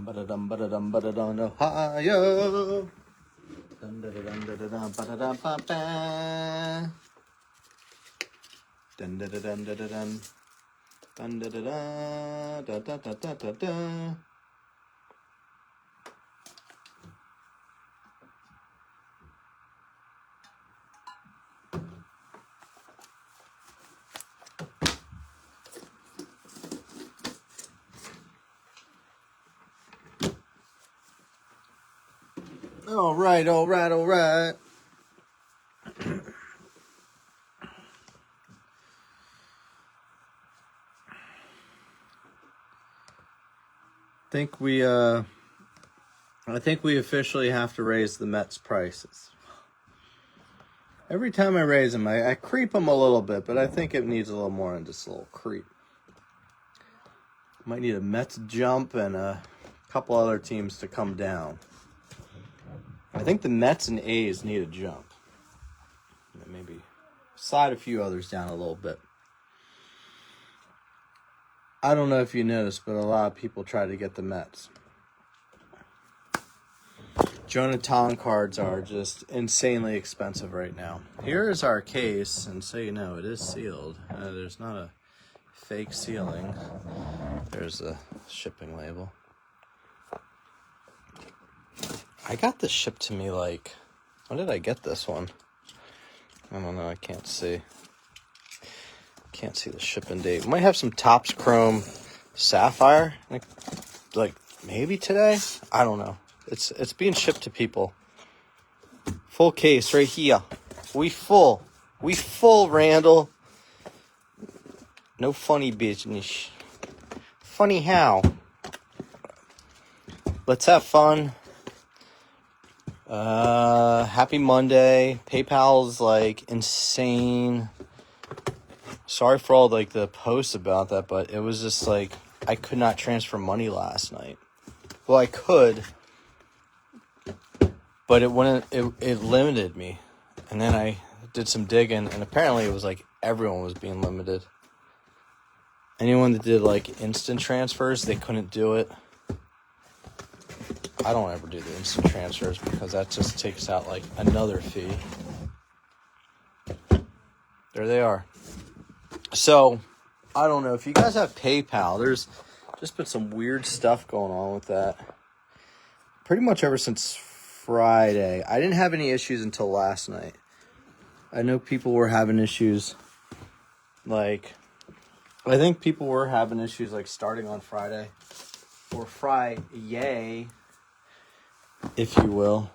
Ba-da-dum, ba-da-dum, ba-da-dum, Ohio. Dun, da-da-dum, da-da-dum, ba-da-dum, ba-ba. Dun, da-da-dum, da-da-dum. Dun, da-da-da, da-da-da-da-da-da. All right, all right, all right. I think we officially have to raise the Mets prices. Every time I raise them, I creep them a little bit, but I think it needs a little more than just a little creep. Might need a Mets jump and a couple other teams to come down. I think the Mets and A's need a jump. Maybe slide a few others down a little bit. I don't know if you noticed, but a lot of people try to get the Mets. Jonathan cards are just insanely expensive right now. Here is our case, and so you know, it is sealed. There's not a fake sealing. There's a shipping label. I got this shipped to me like, when did I get this one? I don't know, I can't see. Can't see the shipping date. Might have some Topps Chrome Sapphire, like maybe today. I don't know. It's being shipped to people. Full case right here. We full, Randall. No funny business. Funny how? Let's have fun. Happy Monday. PayPal's like insane. Sorry for all like the posts about that, but it was just like I could not transfer money last night. Well, I could, but it wouldn't. It limited me, and then I did some digging, and apparently it was like everyone was being limited. Anyone that did like instant transfers, they couldn't do it. I don't ever do the instant transfers because that just takes out like another fee. There they are. So, I don't know. If you guys have PayPal, there's just been some weird stuff going on with that. Pretty much ever since Friday. I didn't have any issues until last night. I know people were having issues. Like, I think people were having issues like starting on Friday. Or Friday, if you will.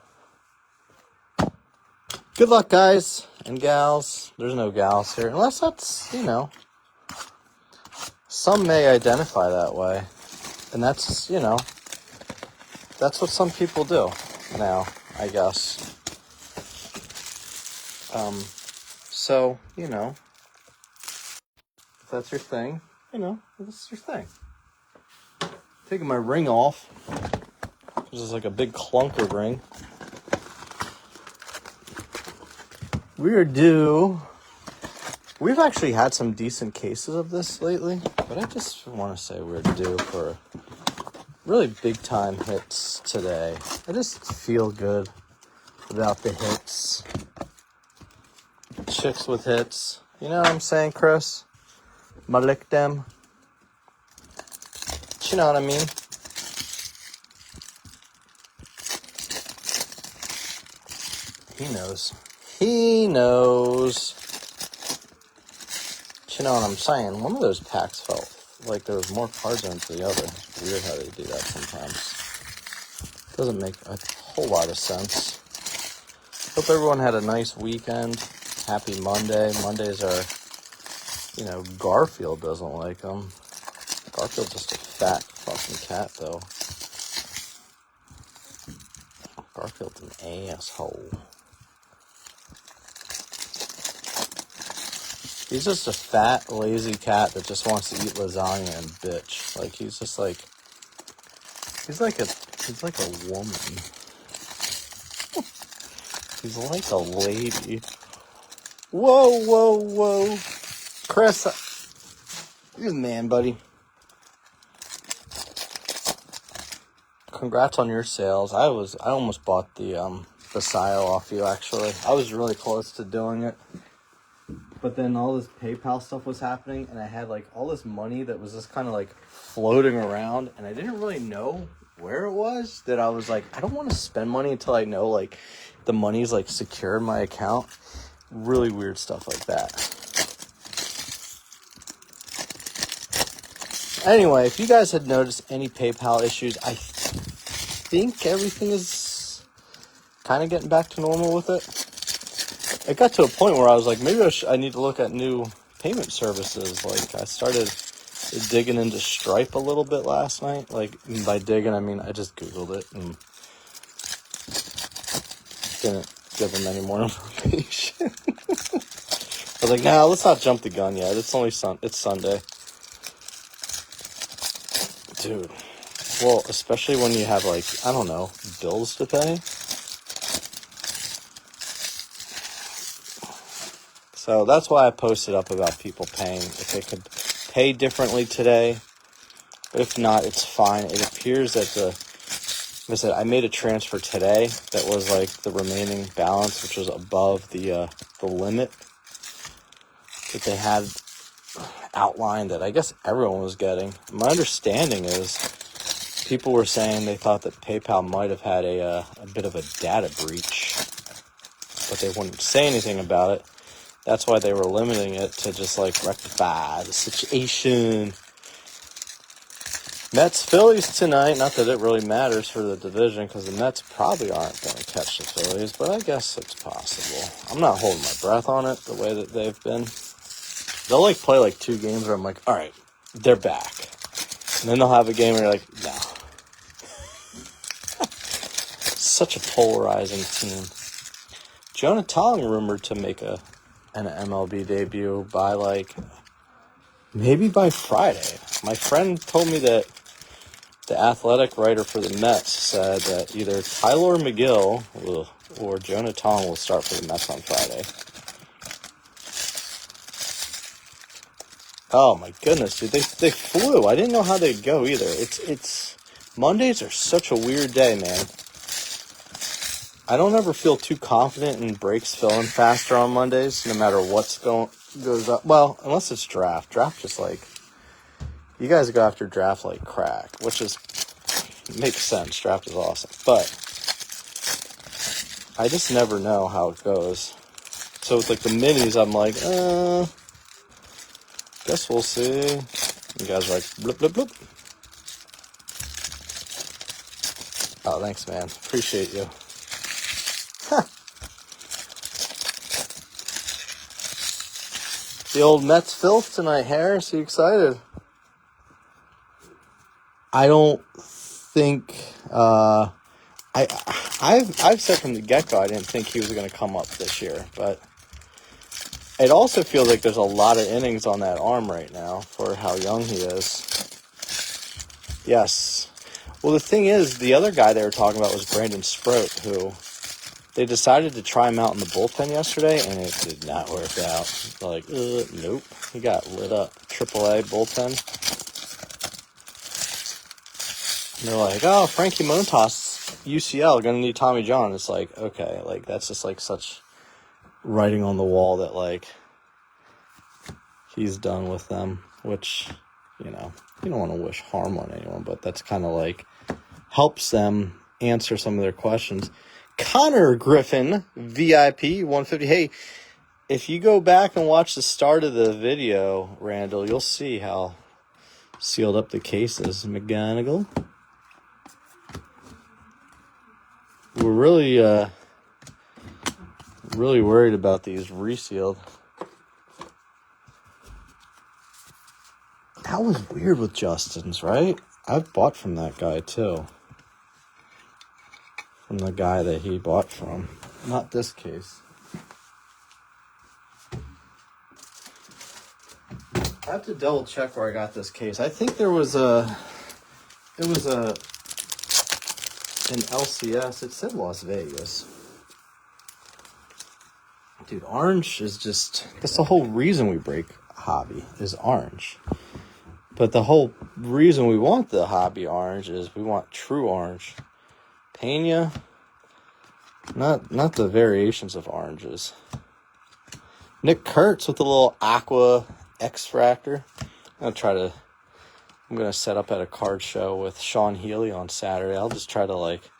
Good luck, guys and gals. There's no gals here. Unless that's, you know, some may identify that way. And that's, you know, that's what some people do now, I guess. So, you know, if that's your thing, you know, this is your thing. Taking my ring off. This is like a big clunker ring. We're due. We've actually had some decent cases of this lately, but I just want to say we're due for really big time hits today. I just feel good about the hits. Chicks with hits. You know what I'm saying, Chris? Malik them. You know what I mean? He knows. He knows. You know what I'm saying? One of those packs felt like there was more cards in it than the other. It's weird how they do that sometimes. Doesn't make a whole lot of sense. Hope everyone had a nice weekend. Happy Monday. Mondays are, you know, Garfield doesn't like them. Garfield's just a fat fucking cat, though. Garfield's an asshole. He's just a fat, lazy cat that just wants to eat lasagna and bitch. Like, he's just like... He's like a woman. He's like a lady. Whoa, whoa, whoa. Chris, you're the man, buddy. congrats on your sales. I almost bought the SIO off you, actually. I was really close to doing it. But then all this PayPal stuff was happening, and I had like all this money that was just kind of like floating around, and I didn't really know where it was. That I was like, I don't want to spend money until I know like the money's like secure in my account. Really weird stuff like that. Anyway, if you guys had noticed any PayPal issues, I think everything is kind of getting back to normal with it. It got to a point where I was like, maybe I need to look at new payment services. Like, I started digging into Stripe a little bit last night. Like, by digging, I mean I just Googled it and didn't give them any more information. I was like, nah, let's not jump the gun yet. It's only it's Sunday. Dude. Well, especially when you have, like, I don't know, bills to pay. So that's why I posted up about people paying. If they could pay differently today. If not, it's fine. It appears that like I said, I made a transfer today that was like the remaining balance, which was above the limit that they had outlined that I guess everyone was getting. My understanding is people were saying they thought that PayPal might have had a bit of a data breach, but they wouldn't say anything about it. That's why they were limiting it to just like rectify the situation. Mets Phillies tonight. Not that it really matters for the division because the Mets probably aren't going to catch the Phillies, but I guess it's possible. I'm not holding my breath on it the way that they've been. They'll like play like 2 games where I'm like, all right, they're back. And then they'll have a game where you're like, no. Such a polarizing team. Jonah Tong rumored to make an MLB debut by maybe by Friday. My friend told me that the athletic writer for the Mets said that either Tyler McGill or Jonah Tong will start for the Mets on Friday. Oh my goodness, dude, they flew. I didn't know how they'd go either. It's Mondays are such a weird day, man. I don't ever feel too confident in breaks filling faster on Mondays, no matter what's goes up. Well, unless it's draft. Draft just like, you guys go after draft like crack, which makes sense. Draft is awesome. But I just never know how it goes. So with like the minis, I'm like, guess we'll see. You guys are like, blip, blip, blip. Oh, thanks, man. Appreciate you. The old Mets filth tonight, Harris. Are you excited? I don't think I've said from the get-go I didn't think he was going to come up this year, but it also feels like there's a lot of innings on that arm right now for how young he is. Yes. Well, the thing is, the other guy they were talking about was Brandon Sproat, who they decided to try him out in the bullpen yesterday, and it did not work out. Like, nope. He got lit up. AAA bullpen. And they're like, oh, Frankie Montas, UCL, gonna need Tommy John. It's like, okay, like, that's just like such writing on the wall that, like, he's done with them, which, you know, you don't want to wish harm on anyone, but that's kind of like helps them answer some of their questions. Connor Griffin, VIP 150. Hey, if you go back and watch the start of the video, Randall, you'll see how sealed up the case is. McGonigal. We're really worried about these resealed. That was weird with Justin's, right? I've bought from that guy too. From the guy that he bought from. Not this case. I have to double check where I got this case. I think it was an LCS. It said Las Vegas. Dude, orange is just, that's the whole reason we break hobby, is orange. But the whole reason we want the hobby orange is we want true orange. Pena, not the variations of oranges. Nick Kurtz with a little aqua X-Fractor. I'm going to set up at a card show with Sean Healy on Saturday. I'll just try to, like,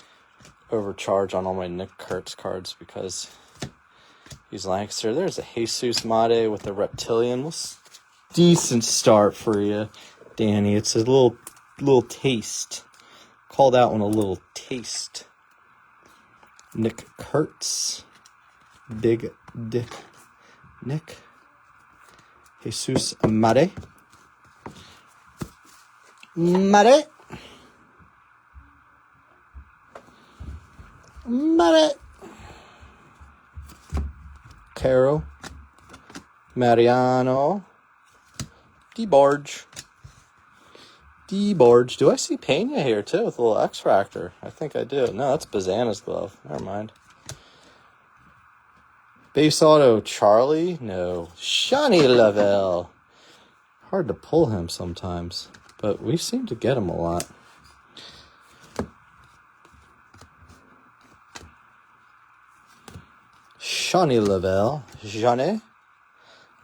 overcharge on all my Nick Kurtz cards because he's Lancaster. There's a Jesus Mate with the Reptilian. Decent start for you, Danny. It's a little taste. Call that one a little taste. Nick Kurtz. Big Dick Nick. Jesus Mate. Mate. Caro. Mariano. D-Barge. Do I see Pena here, too, with a little X-Fractor? I think I do. No, that's Bazana's glove. Never mind. Base auto, Charlie? No. Shani Lavelle. Hard to pull him sometimes, but we seem to get him a lot. Shani Lavelle. Jeanne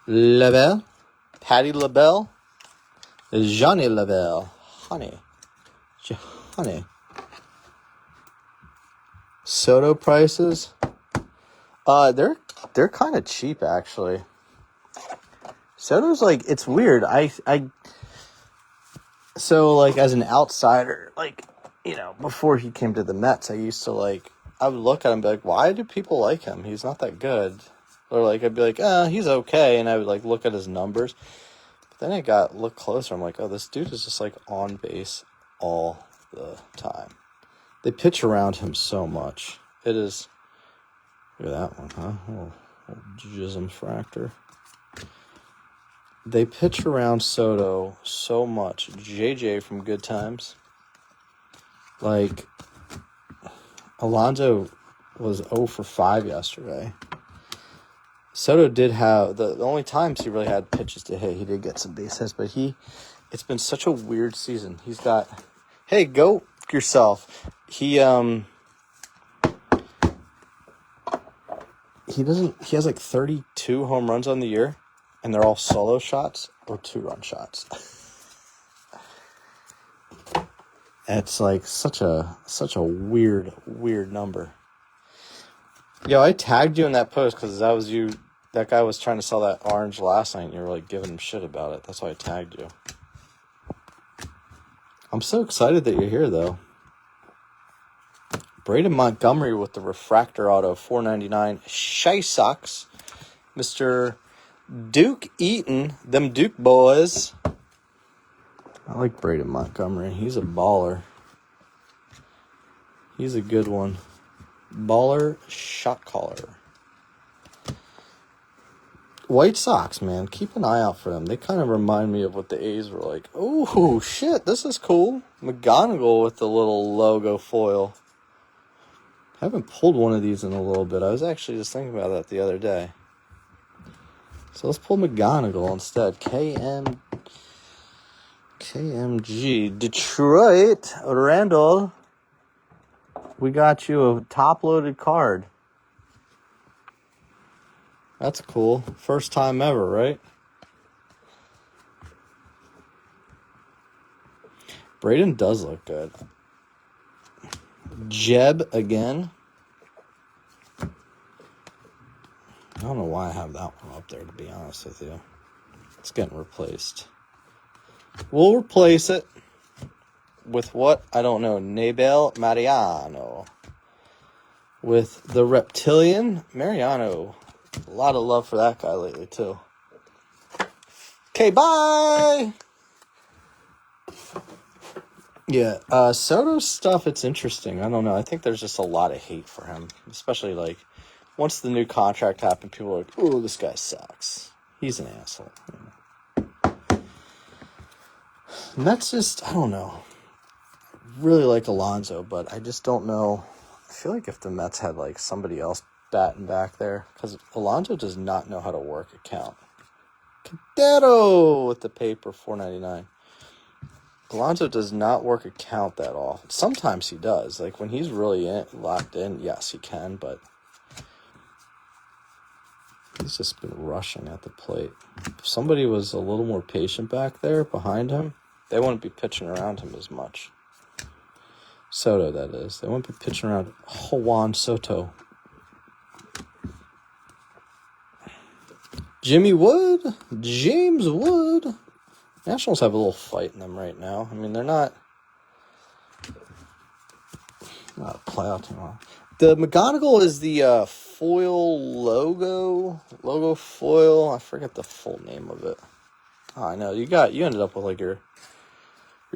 Lavelle. Patty LaBelle. Johnny Lavelle. Honey. Soto prices? They're kind of cheap, actually. Soto's, like, it's weird. So, like, as an outsider, like, you know, before he came to the Mets, I used to, like, I would look at him and be like, why do people like him? He's not that good. Or, like, I'd be like, he's okay. And I would, like, look at his numbers. But then I look closer. I'm like, oh, this dude is just, like, on base all the time. They pitch around him so much. It is, look at that one, huh? Little jism fractor. They pitch around Soto so much. JJ from Good Times. Like, Alonso was 0 for 5 yesterday. Soto did have, the only times he really had pitches to hit, he did get some base hits, but it's been such a weird season. He's got, hey, go yourself. He has like 32 home runs on the year, and they're all solo shots or 2-run shots. It's like such a weird number. Yo, I tagged you in that post because that was you. That guy was trying to sell that orange last night, and you were like giving him shit about it. That's why I tagged you. I'm so excited that you're here, though. Braden Montgomery with the refractor auto, $4.99. Shy Sox. Mr. Duke Eaton, them Duke boys. I like Braden Montgomery. He's a baller. He's a good one. Baller shot caller. White Sox, man. Keep an eye out for them. They kind of remind me of what the A's were like. Oh, shit. This is cool. McGonigal with the little logo foil. I haven't pulled one of these in a little bit. I was actually just thinking about that the other day. So let's pull McGonigal instead. KMG. Detroit. Randall. We got you a top-loaded card. That's cool. First time ever, right? Braden does look good. Jeb again. I don't know why I have that one up there, to be honest with you. It's getting replaced. We'll replace it with what? I don't know. Nebel Mariano. With the Reptilian. Mariano. A lot of love for that guy lately, too. Okay, bye! Yeah, Soto's stuff, it's interesting. I don't know. I think there's just a lot of hate for him. Especially, like, once the new contract happened, people were like, ooh, this guy sucks. He's an asshole. And that's just, I don't know. I really like Alonso, but I just don't know. I feel like if the Mets had, like, somebody else batting back there, because Alonso does not know how to work a count. Cadero with the paper, $4.99. Alonso does not work a count that often. Sometimes he does. Like, when he's really locked in, yes, he can, but he's just been rushing at the plate. If somebody was a little more patient back there behind him, they wouldn't be pitching around him as much. Soto, that is. They wouldn't be pitching around Juan Soto. Jimmy Wood. James Wood. Nationals have a little fight in them right now. I mean, they're not a playoff team. The McGonagall is the foil logo foil. I forget the full name of it. Oh, I know. You ended up with like your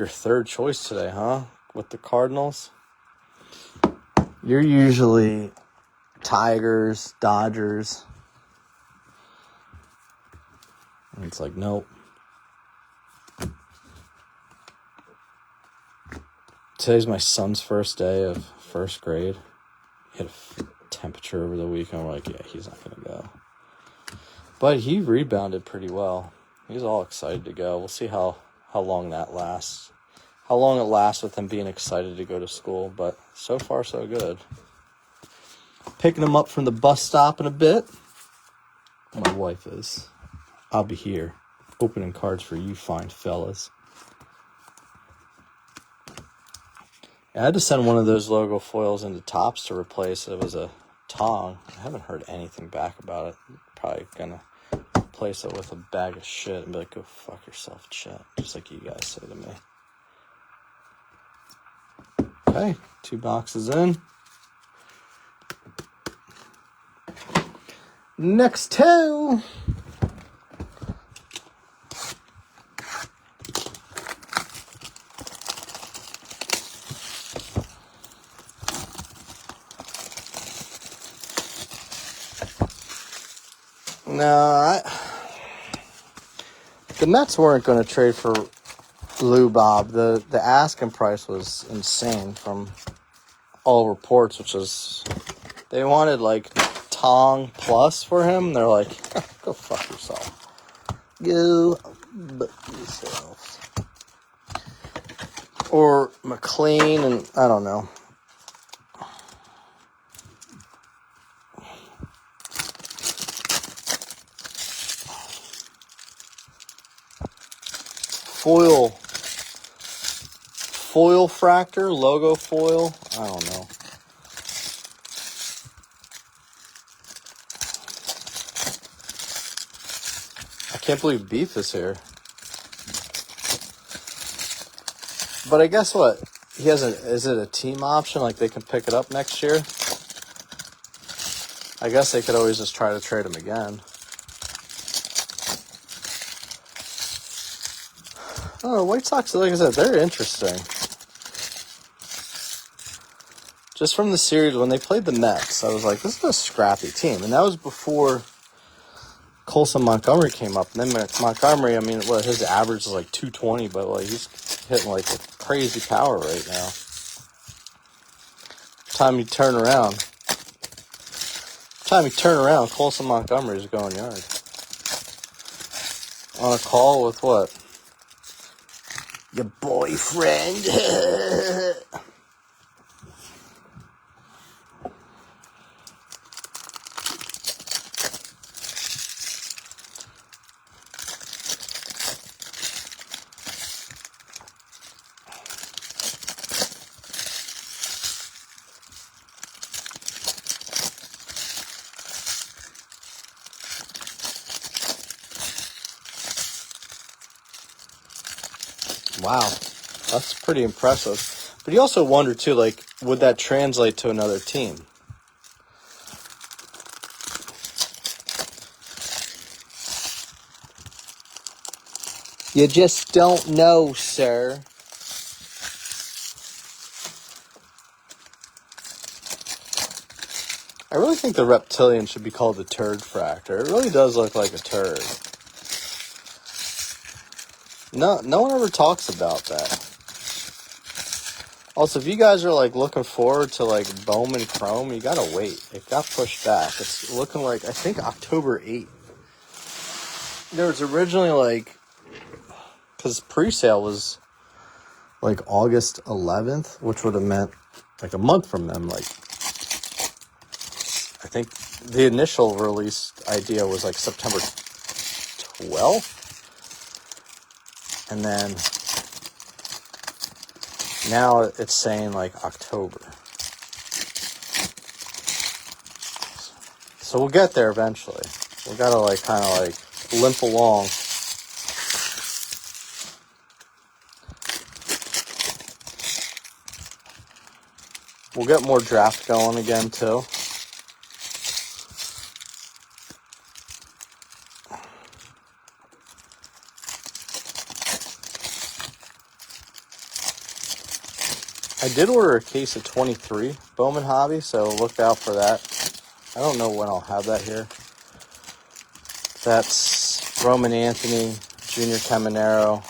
third choice today, huh? With the Cardinals. You're usually Tigers, Dodgers. And it's like, nope. Today's my son's first day of first grade. He had a temperature over the weekend. I'm like, yeah, he's not going to go. But he rebounded pretty well. He's all excited to go. We'll see how long that lasts. How long it lasts with him being excited to go to school. But so far, so good. Picking him up from the bus stop in a bit. My wife is. I'll be here. Opening cards for you fine fellas. I had to send one of those logo foils into Topps to replace it. It was a Tong. I haven't heard anything back about it. Probably gonna replace it with a bag of shit and be like, go fuck yourself, chat. Just like you guys say to me. Okay, 2 boxes in. Next 2. No, the Mets weren't going to trade for Lou Bob. The asking price was insane from all reports, which is they wanted like Tong plus for him. They're like, go fuck yourself. Go fuck yourselves. Or McLean, and I don't know. Foil fractor, logo foil. I don't know. I can't believe Beef is here. But I guess what? He has is it a team option? Like they can pick it up next year? I guess they could always just try to trade him again. Oh, White Sox, like I said, they're interesting. Just from the series, when they played the Mets, I was like, this is a scrappy team. And that was before Colson Montgomery came up. And then Montgomery, I mean, his average is like 220, but like he's hitting like a crazy power right now. Time you turn around, Colson Montgomery is going yard. On a call with what? Your boyfriend. Wow, that's pretty impressive. But you also wonder, too, like, would that translate to another team? You just don't know, sir. I really think the reptilian should be called the turd fractor. It really does look like a turd. No one ever talks about that. Also, if you guys are like looking forward to like Bowman Chrome, you gotta wait. It got pushed back. It's looking like, I think, October 8th. There was originally like, because pre-sale was like August 11th, which would have meant like a month from then. Like, I think the initial release idea was like September 12th. And then now it's saying like October. So we'll get there eventually. We gotta like kind of like limp along. We'll get more draft going again too. I did order a case of 23 Bowman Hobby, so look out for that. I don't know when I'll have that here. That's Roman Anthony, Junior Caminero,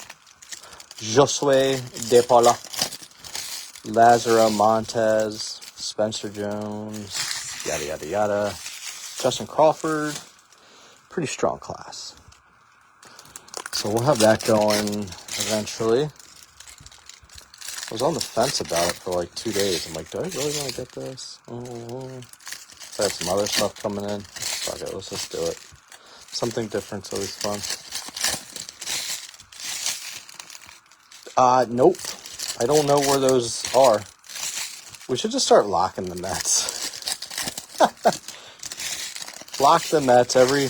Josue De Paula, Lazaro Montez, Spencer Jones, yada, yada, yada. Justin Crawford. Pretty strong class. So we'll have that going eventually. I was on the fence about it for like 2 days. I'm like, do I really want to get this? I have some other stuff coming in. Fuck it, let's just do it. Something different's always fun. Nope. I don't know where those are. We should just start locking the Mets. Lock the Mets. Every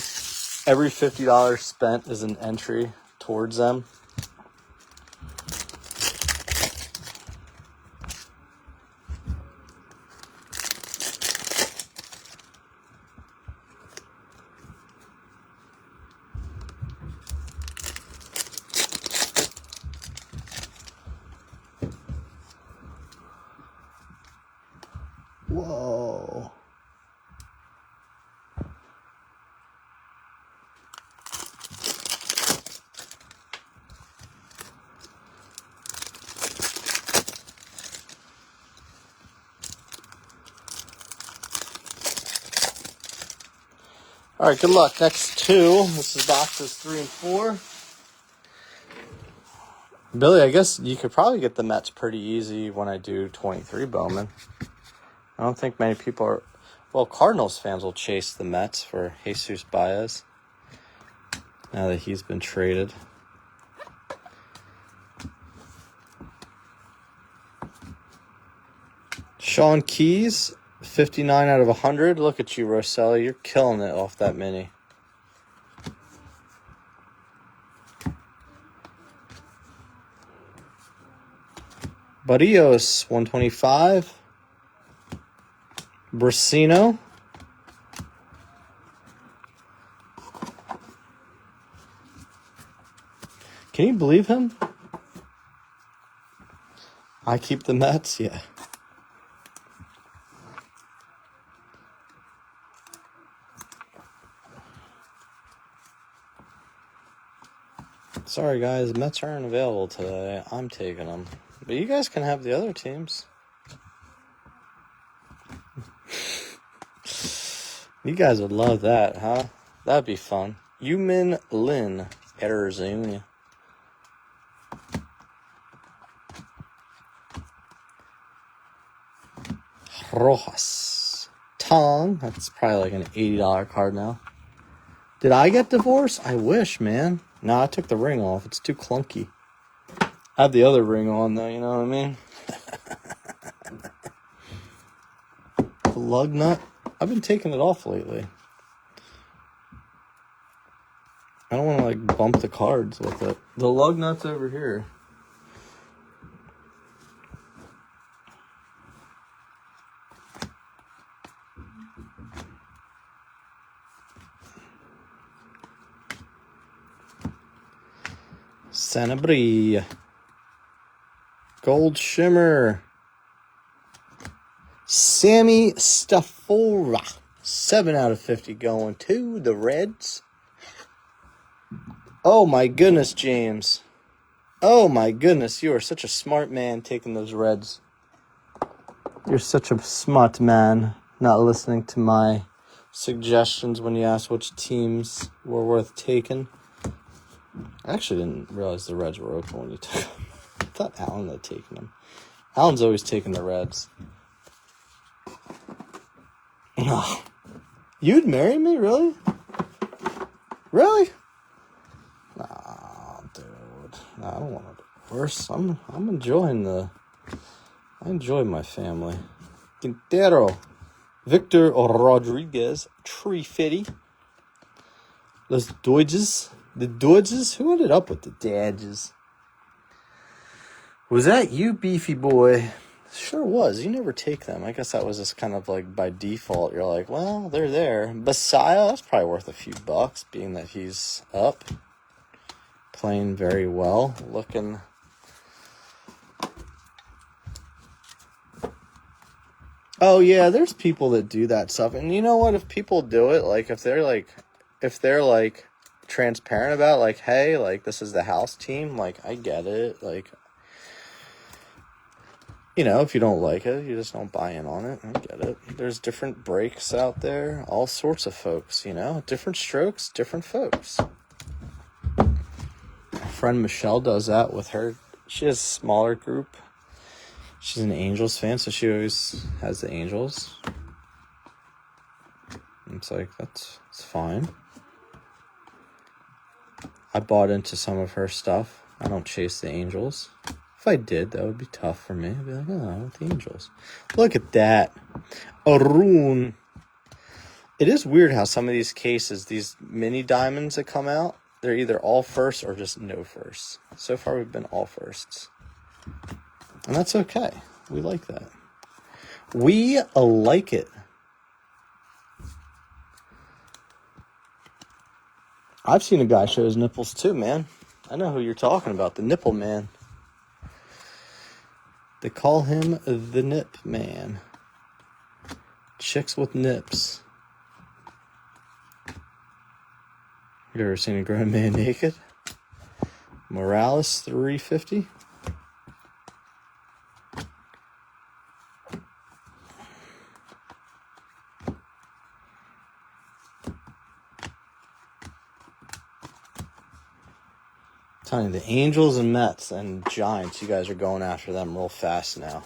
$50 spent is an entry towards them. Whoa. All right, good luck. Next two. This is boxes 3 and 4. Billy, I guess you could probably get the Mets pretty easy when I do 23 Bowman. I don't think many people are... Well, Cardinals fans will chase the Mets for Jesus Baez now that he's been traded. Sean Keys, 59 out of 100. Look at you, Rosselli. You're killing it off that mini. Barrios, 125. Brasino. Can you believe him? I keep the Mets? Yeah. Sorry, guys. Mets aren't available today. I'm taking them. But you guys can have the other teams. You guys would love that, huh? That'd be fun. Yumin Lin, Arizona. Rojas. Tong. That's probably like an $80 card now. Did I get divorced? I wish, man. No, I took the ring off. It's too clunky. I have the other ring on, though. You know what I mean? The lug nut. I've been taking it off lately. I don't want to, like, bump the cards with it. The lug nut's over here. Sanabria. Gold Shimmer. Sammy Stafora. 7 out of 50 going to the Reds. Oh my goodness, James. Oh my goodness, you are such a smart man taking those Reds. You're such a smart man not listening to my suggestions when you asked which teams were worth taking. I actually didn't realize the Reds were open when you took them. thought Alan had taken them. Alan's always taking the Reds. Oh, you'd marry me, really? Really? Nah, dude. Nah, I don't want a divorce. I'm enjoying I enjoy my family. Quintero, Victor Rodriguez, Tree Fitty. Los Dodges. The Dodges? Who ended up with the Dodges? Was that you, beefy boy? Sure was. You never take them. I guess that was just kind of like by default. You're like, well, they're there. Messiah, that's probably worth a few bucks, being that he's up. Playing very well. Looking... Oh, yeah, there's people that do that stuff. And you know what? If people do it, like, if they're transparent about, like, hey, like, this is the house team, like, I get it. Like, you know, if you don't like it, you just don't buy in on it. I get it. There's different breaks out there. All sorts of folks, you know. Different strokes, different folks. My friend Michelle does that with her. She has a smaller group. She's an Angels fan, so she always has the Angels. And it's like, that's fine. I bought into some of her stuff. I don't chase the Angels. If I did, that would be tough for me. I'd be like, oh, I want the Angels. Look at that. Arun. It is weird how some of these cases, these mini diamonds that come out, they're either all firsts or just no firsts. So far, we've been all firsts. And that's okay. We like that. We like it. I've seen a guy show his nipples too, man. I know who you're talking about. The nipple man. They call him the Nip Man. Chicks with nips. You ever seen a grown man naked? Morales 350. Telling you, the Angels and Mets and Giants, you guys are going after them real fast now.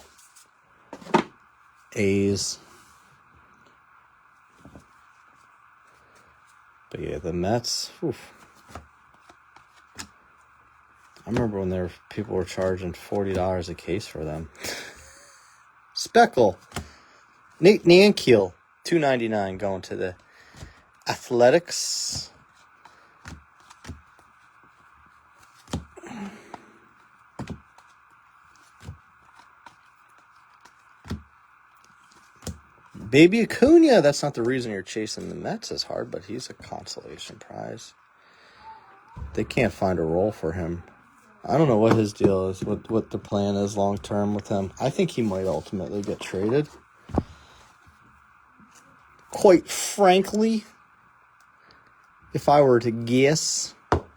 A's. But yeah, the Mets. Oof. I remember when people were charging $40 a case for them. Speckle. Nate Nankiel, $2.99 going to the Athletics. Baby Acuna, that's not the reason you're chasing the Mets as hard, but he's a consolation prize. They can't find a role for him. I don't know what his deal is, what the plan is long term with him. I think he might ultimately get traded. Quite frankly, if I were to guess. But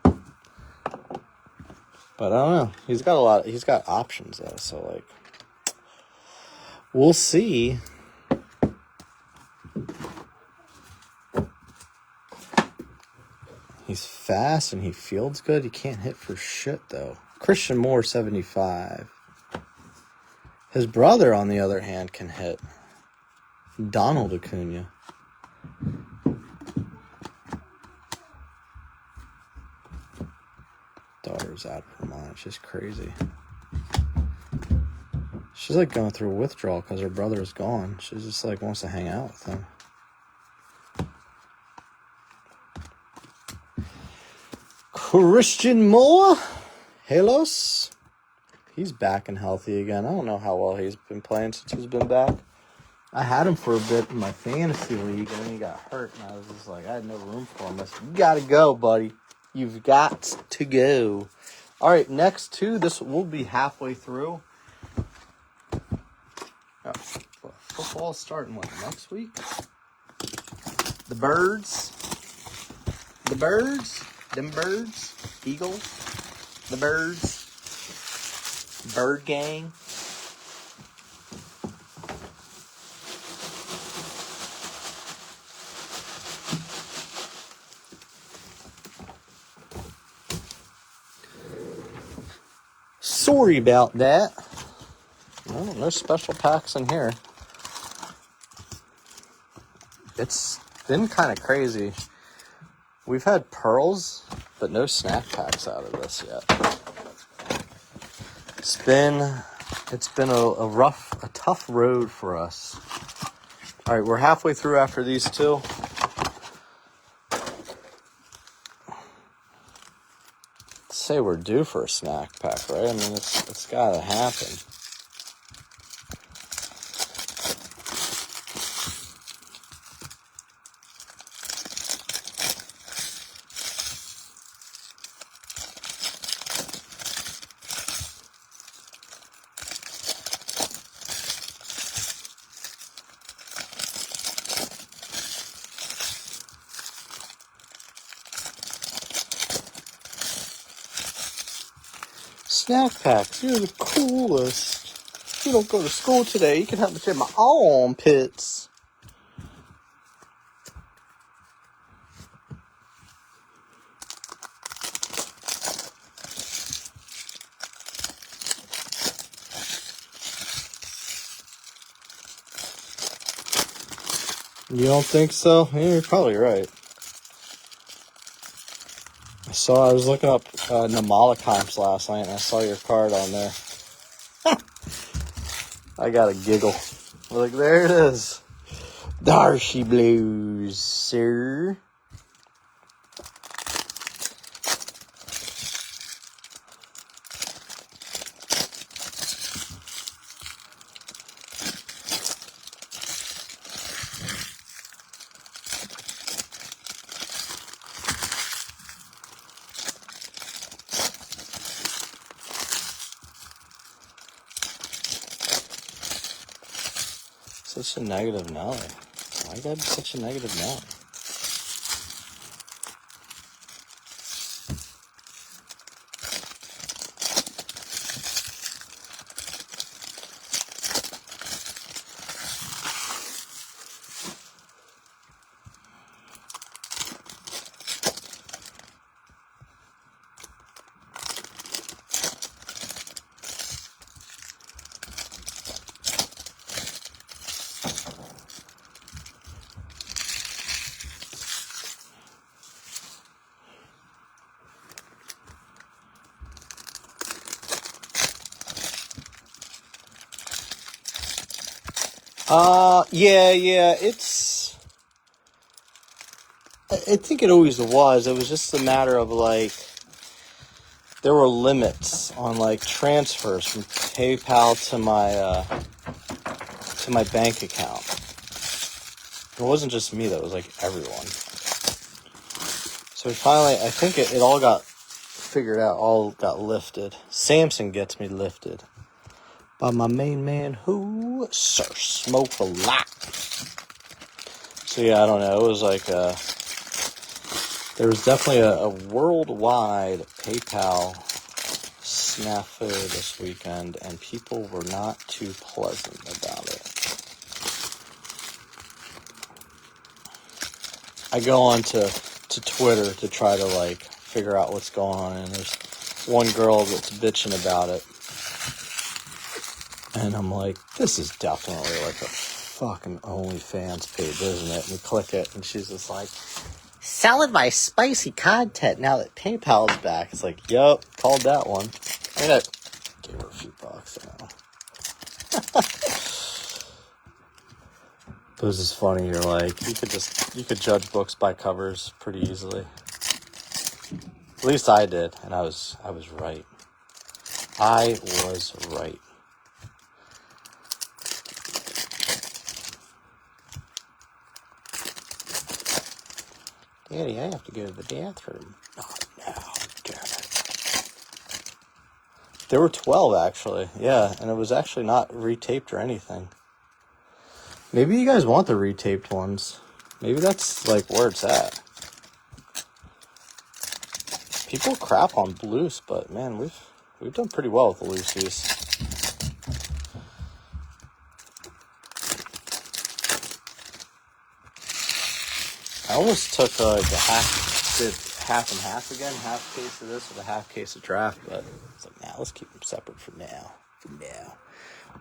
I don't know. He's got options though, so like we'll see. He's fast and he fields good. He can't hit for shit, though. Christian Moore, 75. His brother, on the other hand, can hit. Donald Acuna. Daughter's out of her mind. She's crazy. She's like going through a withdrawal because her brother is gone. She just like wants to hang out with him. Christian Moore, Halos, he's back and healthy again. I don't know how well he's been playing since he's been back. I had him for a bit in my fantasy league, and then he got hurt, and I was just like, I had no room for him. I said, you got to go, buddy. You've got to go. All right, next two, this will be halfway through. Oh, football's starting, what, next week? The birds. Them birds, Eagles, the birds, bird gang. Sorry about that. Well, no special packs in here. It's been kind of crazy. We've had pearls, but no snack packs out of this yet. It's been a tough road for us. All right, we're halfway through after these two. Let's say we're due for a snack pack, right? I mean, it's gotta happen. Snack packs, you're the coolest. You don't go to school today. You can help me check my armpits. You don't think so? Yeah, you're probably right. I was looking up Namalakimes last night, and I saw your card on there. I got a giggle. Look, there it is. Darcy Blues, sir. Such a negative Nelly. Why you gotta be such a negative Nelly? Yeah, I think it always was. It was just a matter of, like, there were limits on, like, transfers from PayPal to my bank account. It wasn't just me, though. It was, like, everyone. So finally, I think it all got figured out, all got lifted. Samson gets me lifted by my main man, who, Sir Smoke a Lot. So yeah, I don't know. It was like there was definitely a worldwide PayPal snafu this weekend, and people were not too pleasant about it. I go on to Twitter to try to, like, figure out what's going on, and there's one girl that's bitching about it. And I'm like, this is definitely like a fucking OnlyFans page, isn't it? And we click it, and she's just like, selling my spicy content now that PayPal's back. It's like, yup, called that one. I mean, I gave her a few bucks, you know. It was just funny. You're like, you could judge books by covers pretty easily. At least I did, and I was right. I was right. Daddy, I have to go to the bathroom. Not now, damn it. There were 12, actually. Yeah, and it was actually not retaped or anything. Maybe you guys want the retaped ones. Maybe that's, like, where it's at. People crap on loose, but, man, we've done pretty well with the loosies. I almost took, like, a half and half again. Half case of this with a half case of draft. But it's like, nah, let's keep them separate for now. We got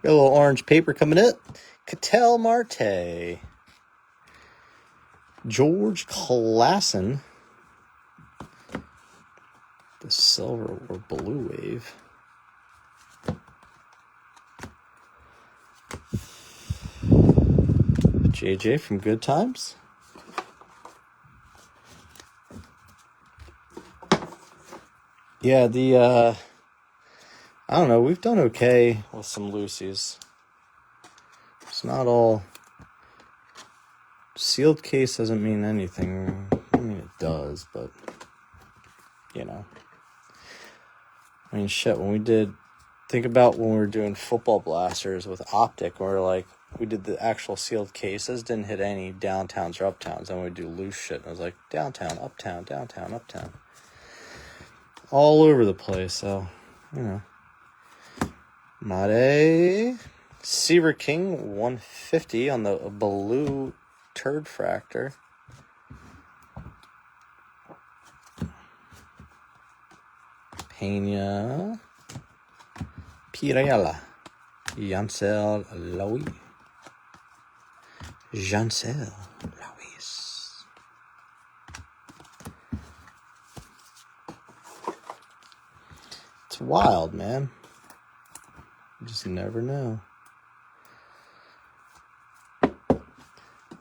a little orange paper coming up. Ketel Marte. George Klassen. The silver or blue wave. JJ from Good Times. Yeah, I don't know, we've done okay with some Lucy's. It's not all... Sealed case doesn't mean anything. I mean, it does, but, you know. I mean, shit, when we did... Think about when we were doing football blasters with Optic, where, like, we did the actual sealed cases, didn't hit any downtowns or uptowns, then we'd do loose shit, and it was like, downtown, uptown, downtown, uptown. All over the place, so, you know. Mate, Seaver King, 150 on the blue turd fractor. Pena, Pirella, Jansel Louis. Jansel Louis. It's wild, man. You just never know.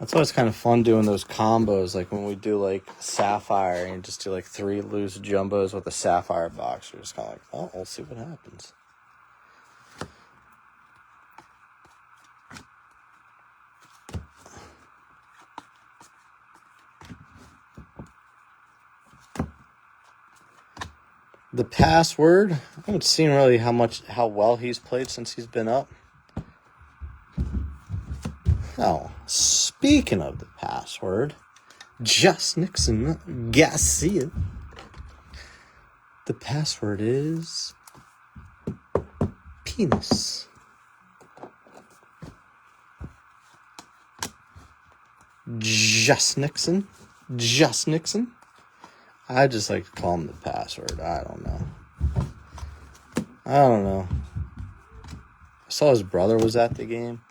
That's why it's kind of fun doing those combos, like when we do like Sapphire and just do like 3 loose jumbos with a Sapphire box. You're just kind of like, oh, we'll see what happens. The password, I haven't seen really how well he's played since he's been up. Oh, speaking of the password, Just Nixon Garcia. The password is penis. Just Nixon. Just Nixon. I just like to call him the password. I don't know. I saw his brother was at the game.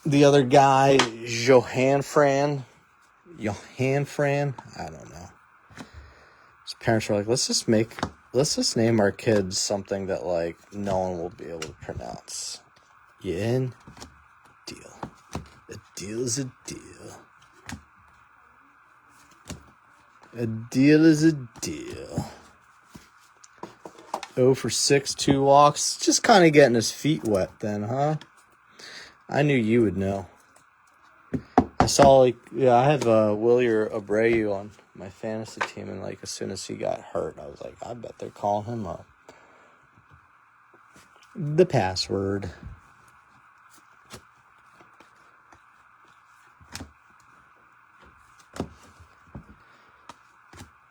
The other guy, Johan Fran, I don't know. His parents were like, let's just name our kids something that like no one will be able to pronounce. Deal. A deal is a deal. A deal is a deal. 0 for 6, 2 walks. Just kind of getting his feet wet then, huh? I knew you would know. I saw, I have Willier Abreu on my fantasy team, and, like, as soon as he got hurt, I was like, I bet they're calling him up. The password.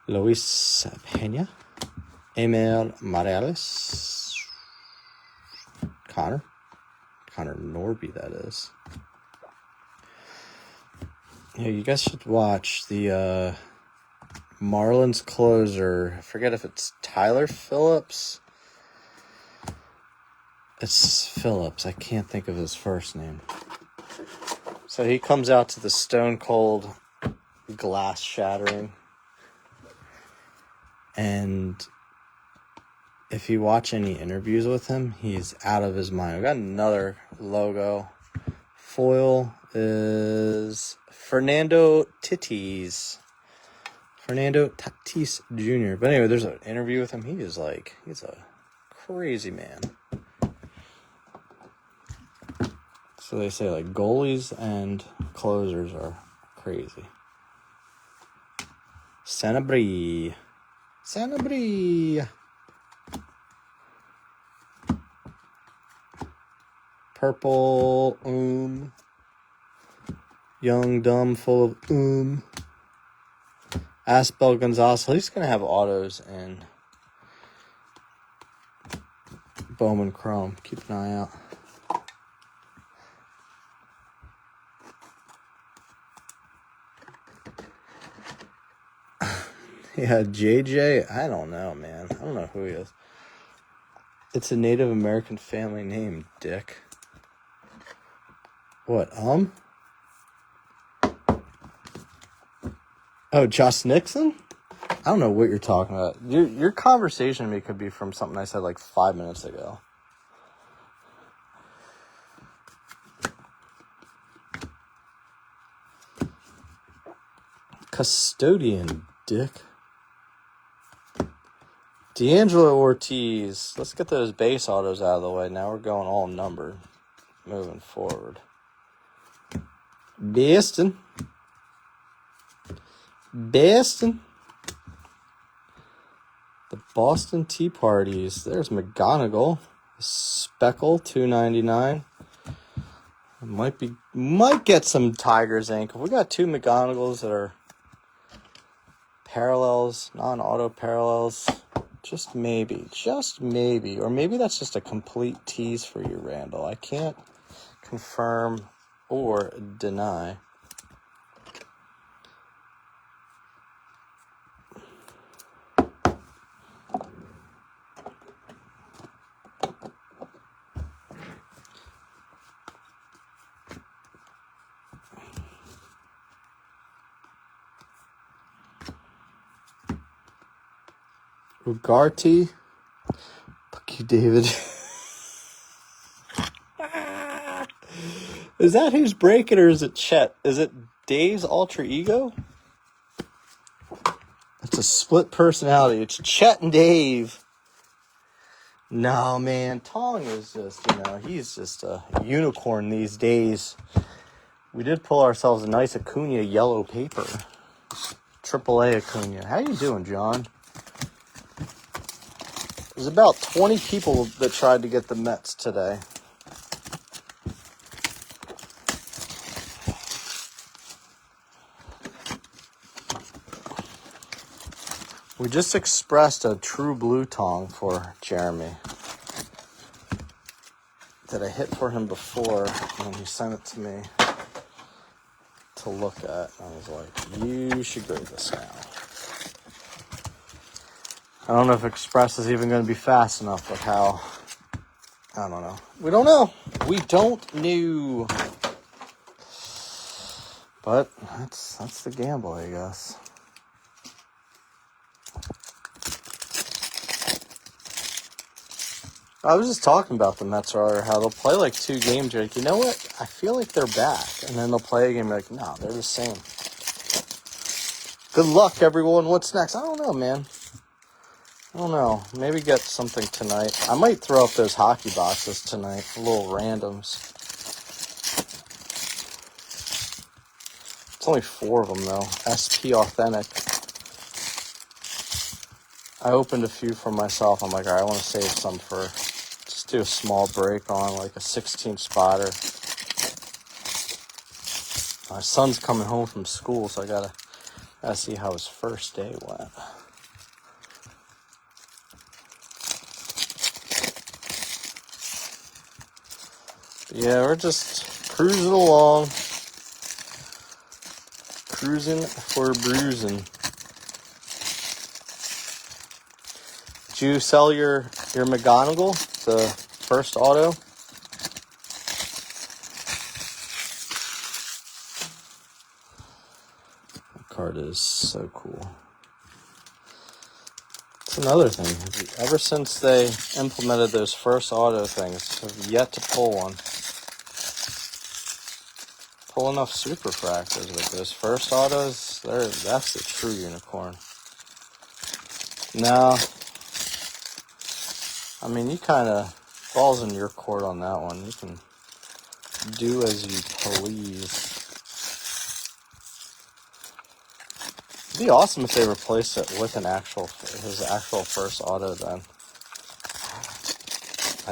Luis Pena. Emil Morales. Connor Norby, that is. Yeah, you guys should watch the Marlins closer. I forget if it's Tyler Phillips. It's Phillips. I can't think of his first name. So he comes out to the Stone Cold glass shattering. And if you watch any interviews with him, he's out of his mind. We got another logo. Foil is Fernando Tatis. Fernando Tatis Jr. But anyway, there's an interview with him. He's a crazy man. So they say like goalies and closers are crazy. Sanabria. Purple, Young, dumb, full of Asbel Gonzalez. He's going to have autos and Bowman Chrome. Keep an eye out. Yeah, JJ. I don't know, man. I don't know who he is. It's a Native American family name, Dick. What, Oh, Josh Nixon? I don't know what you're talking about. Your conversation to me could be from something I said like 5 minutes ago. Custodian, Dick. D'Angelo Ortiz. Let's get those base autos out of the way. Now we're going all numbered. Moving forward. Baston. The Boston Tea Parties. There's McGonigal. Speckle, $2.99. Might get some Tigers ink. We got 2 McGonagals that are parallels, non-auto parallels. Just maybe. Or maybe that's just a complete tease for you, Randall. I can't confirm or deny. Ugarte. Fuck you, David. Is that who's breaking, or is it Chet? Is it Dave's alter ego? It's a split personality. It's Chet and Dave. No, man. Tong is just, he's just a unicorn these days. We did pull ourselves a nice Acuna yellow paper. AAA Acuna. How you doing, John? There's about 20 people that tried to get the Mets today. We just expressed a true blue Tong for Jeremy that I hit for him before when he sent it to me to look at. I was like, you should grade this now. I don't know if Express is even going to be fast enough with how, I don't know. We don't know. We don't know. But that's the gamble, I guess. I was just talking about the Mets earlier, how they'll play like 2 games. You're like, you know what? I feel like they're back. And then they'll play a game, like, no, they're the same. Good luck, everyone. What's next? I don't know, man. I don't know. Maybe get something tonight. I might throw up those hockey boxes tonight. Little randoms. It's only 4 of them, though. SP Authentic. I opened a few for myself. I'm like, all right, I want to save some for, just do a small break on, like a 16 spotter. My son's coming home from school, so I gotta see how his first day went. Yeah, we're just cruising along. Cruising for bruising. Did you sell your McGonigal, the first auto? That card is so cool. It's another thing. Ever since they implemented those first auto things, I've yet to pull one. Pull enough super fractors with those first autos. That's the true unicorn. No. I mean, you kind of falls in your court on that one. You can do as you please. It'd be awesome if they replaced it with his actual first auto then.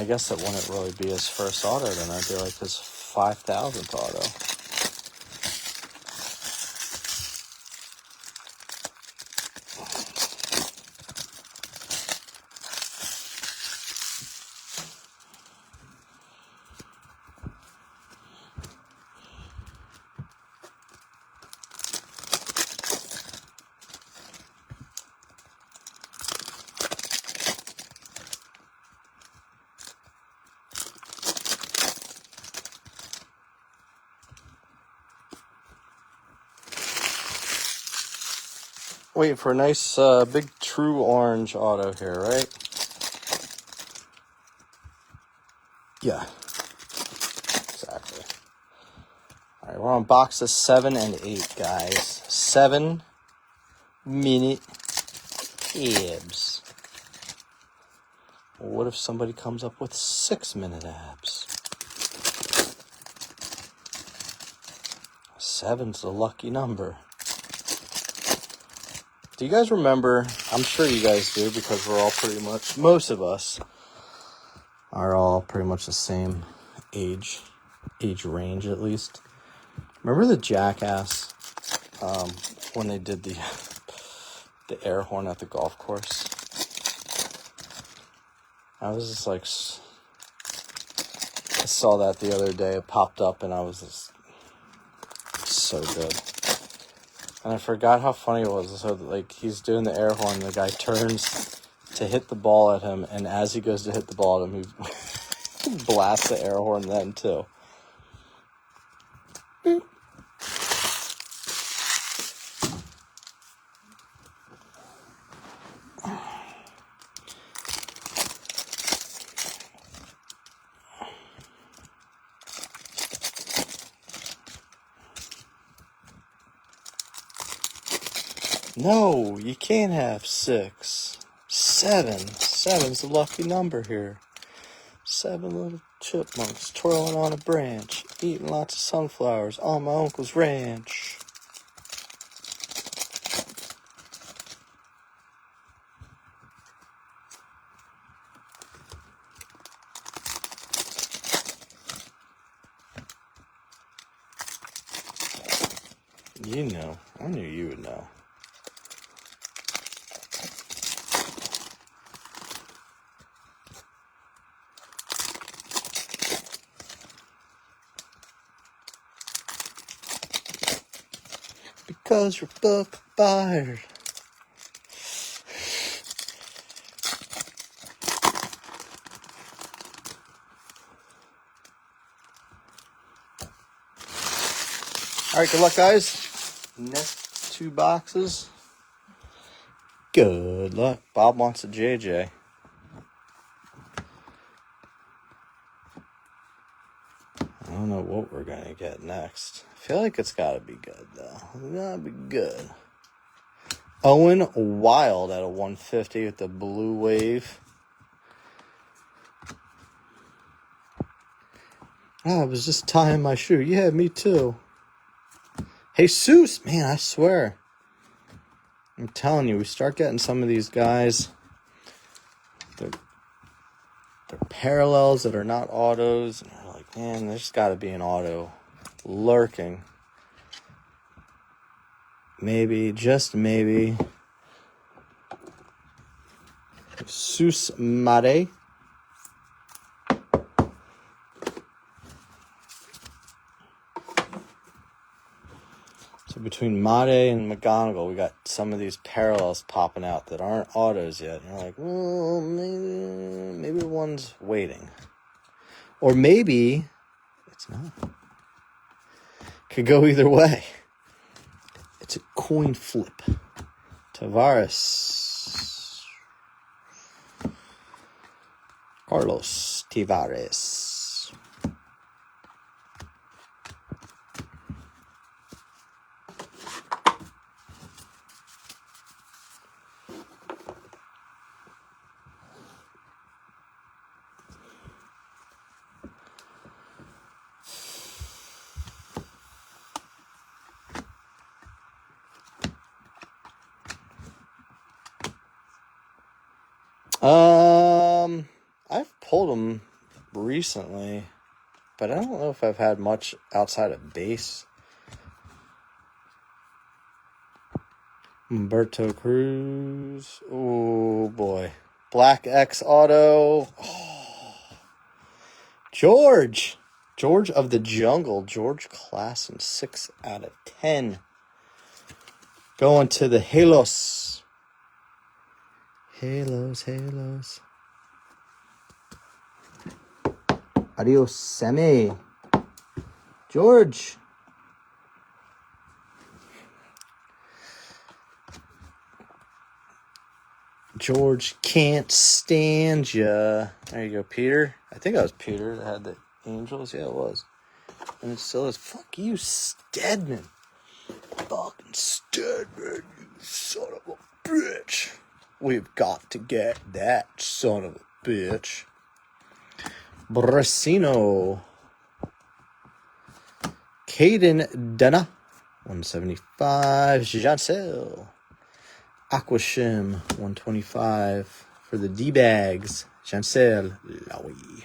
I guess it wouldn't really be his first auto then. It'd be like his 5,000th auto. waiting for a nice big true orange auto here, right? Yeah, exactly. All right, we're on boxes 7 and 8, guys. 7-minute abs. What if somebody comes up with 6-minute abs? 7's the lucky number. Do you guys remember? I'm sure you guys do, because we're all pretty much, most of us are all pretty much the same age range at least. Remember the Jackass when they did the air horn at the golf course? I was just like, I saw that the other day. It popped up, and I was just so good. And I forgot how funny it was. So, like, he's doing the air horn, and the guy turns to hit the ball at him, and as he goes to hit the ball at him, he blasts the air horn then, too. Boop. No, you can't have 6. 7. 7's the lucky number here. 7 little chipmunks twirling on a branch, eating lots of sunflowers on my uncle's ranch. You know, I knew you would know. Because you're book fired. All right, good luck, guys. Next 2 boxes. Good luck. Bob wants a JJ. I don't know what we're going to get next. I feel like it's got to be good, though. It's got to be good. Owen Wild at a 150 with the blue wave. Oh, I was just tying my shoe. Yeah, me too. Jesus, man, I swear. I'm telling you, we start getting some of these guys. They're parallels that are not autos. And we're like, man, there's got to be an auto lurking. Maybe, just maybe. Jesus Mare. So between Made and McGonagall, we got some of these parallels popping out that aren't autos yet. And you're like, well, maybe one's waiting. Or maybe it's not. Could go either way. It's a coin flip. Tavares. Carlos Tavares. I've pulled them recently, but I don't know if I've had much outside of base. Humberto Cruz. Oh boy. Black X Auto. Oh. George of the Jungle. George Klassen. 6 out of 10. Going to the Halos. Halos. Adios, Sammy. George. George can't stand ya. There you go, Peter. I think that was Peter that had the Angels. Yeah, it was. And it still is. Fuck you, Stedman. Fucking Stedman, you son of a bitch. We've got to get that son of a bitch. Brasino. Caden Denna. 175. Jansel. Aquashim. 125 for the D-Bags. Jansel. Lowy.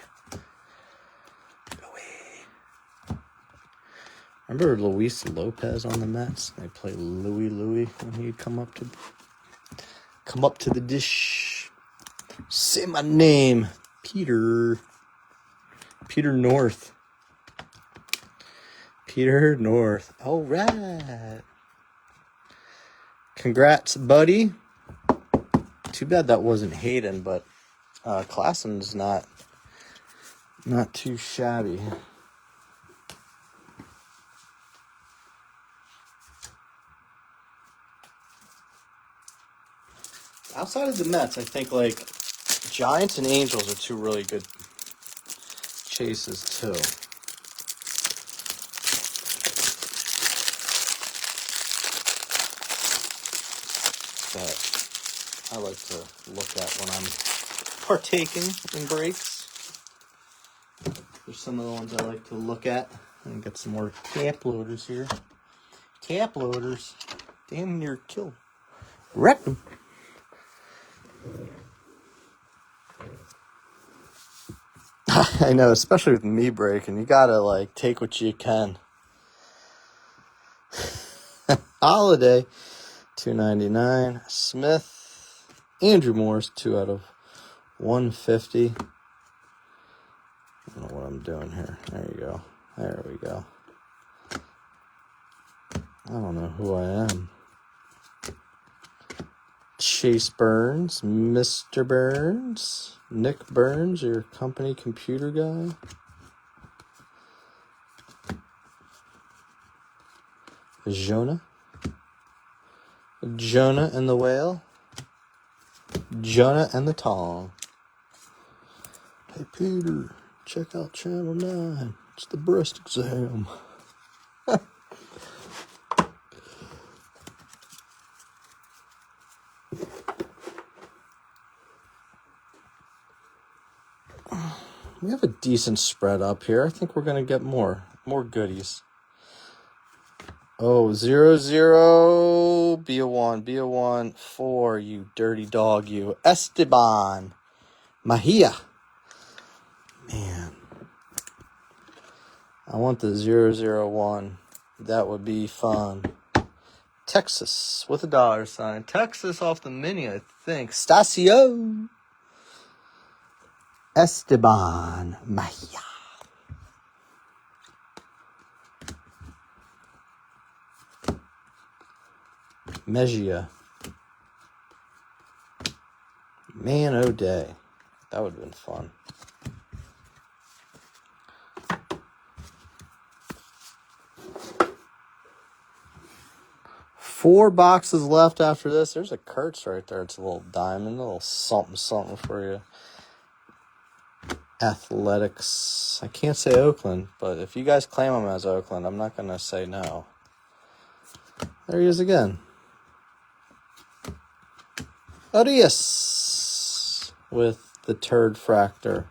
Remember Luis Lopez on the Mets? They play Louie when he'd come up to the dish. Say my name. Peter North. Peter North. All right. Congrats, buddy. Too bad that wasn't Hayden, but Klassen's not too shabby. Outside of the Mets, I think like Giants and Angels are two really good chases too. That I like to look at when I'm partaking in breaks. There's some of the ones I like to look at. And get some more tap loaders here. Tap loaders. Damn near killed. Wrecked them. I know, especially with me breaking, you gotta like take what you can. Holiday, $2.99. Smith, Andrew Morris, 2 out of 150. I don't know what I'm doing here. There you go. There we go. I don't know who I am. Chase Burns, Mr. Burns, Nick Burns, your company computer guy. Jonah and the whale. Jonah and the tong. Hey Peter, check out Channel 9. It's the breast exam. We have a decent spread up here. I think we're going to get more goodies. Oh, 0-0. Be a 1. 4, you dirty dog, you. Esteban Mahia. Man. I want the 0-0-1. That would be fun. Texas with a $. Texas off the mini, I think. Stasio. Esteban Mahia. Mejia. Man, oh day. That would have been fun. Four boxes left after this. There's a Kurtz right there. It's a little diamond, a little something for you. Athletics. I can't say Oakland, but if you guys claim him as Oakland, I'm not going to say no. There he is again. Arias with the turd fractor.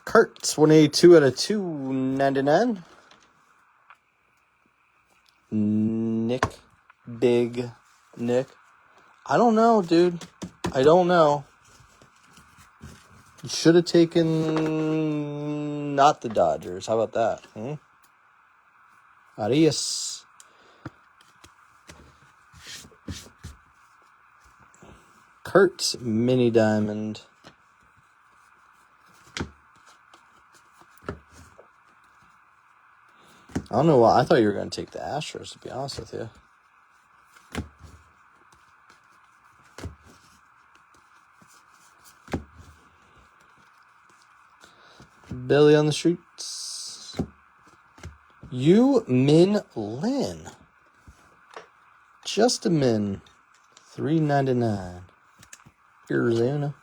Kurtz, 182 out of 299. Nick, Big Nick. I don't know, dude. I don't know. You should have taken not the Dodgers. How about that? Arias. Kurtz, mini diamond. I don't know why. I thought you were going to take the Astros, to be honest with you. Billy on the streets. Yu Min Lin. Just a min. $3.99. Arizona.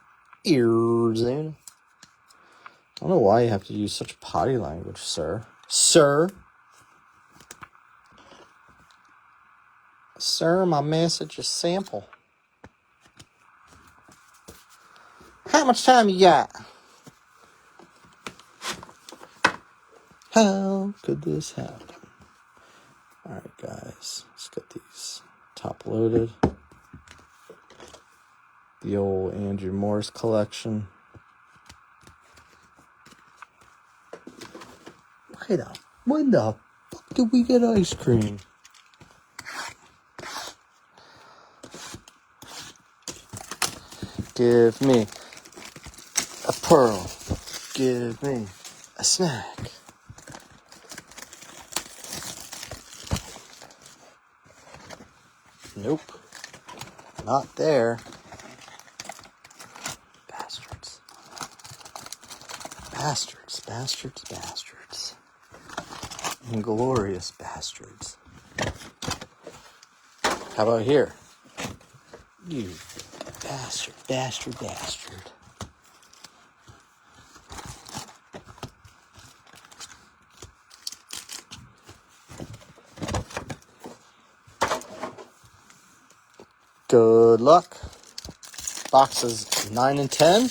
Arizona. I don't know why you have to use such potty language, sir. Sir. Sir, my message is simple. How much time you got? How could this happen? Alright, guys. Let's get these top loaded. The old Andrew Morris collection. When the fuck did we get ice cream? Give me a pearl. Give me a snack. Nope. Not there. Bastards. Bastards, bastards, bastards. Inglorious bastards. How about here? You bastard, bastard, bastard. Good luck. Boxes 9 and 10.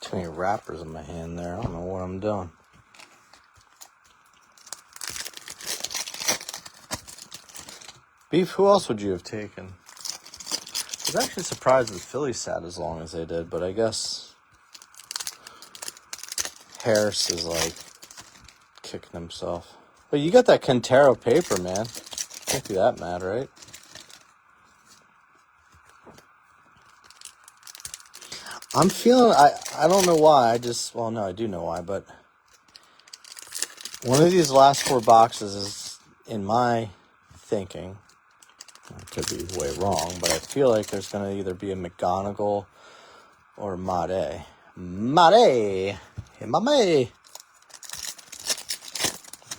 Too many wrappers in my hand there. I don't know what I'm doing. Beef, who else would you have taken? I was actually surprised the Phillies sat as long as they did, but I guess Harris is like kicking himself. But you got that Quintero paper, man. Can't be that mad, right? I'm feeling, I don't know why, well, no, I do know why, but one of these last 4 boxes is, in my thinking, I could be way wrong, but I feel like there's going to either be a McGonagall or Mate. Mate! Mame!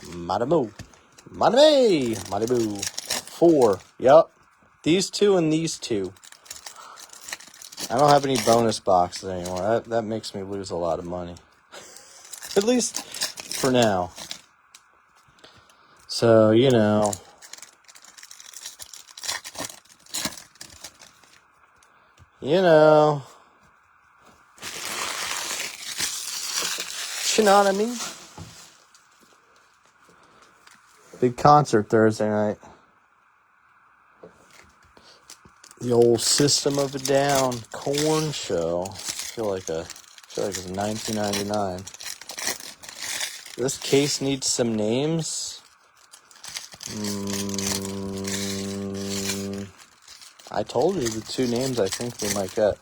Madamoo! Madamoo! Madamoo! 4. Yep. These 2 and these 2. I don't have any bonus boxes anymore. That makes me lose a lot of money. At least for now. So, you know. You know what I mean? Big concert Thursday night. The old System of a Down Corn show. I feel like it's 1999. This case needs some names. I told you the two names I think we might get.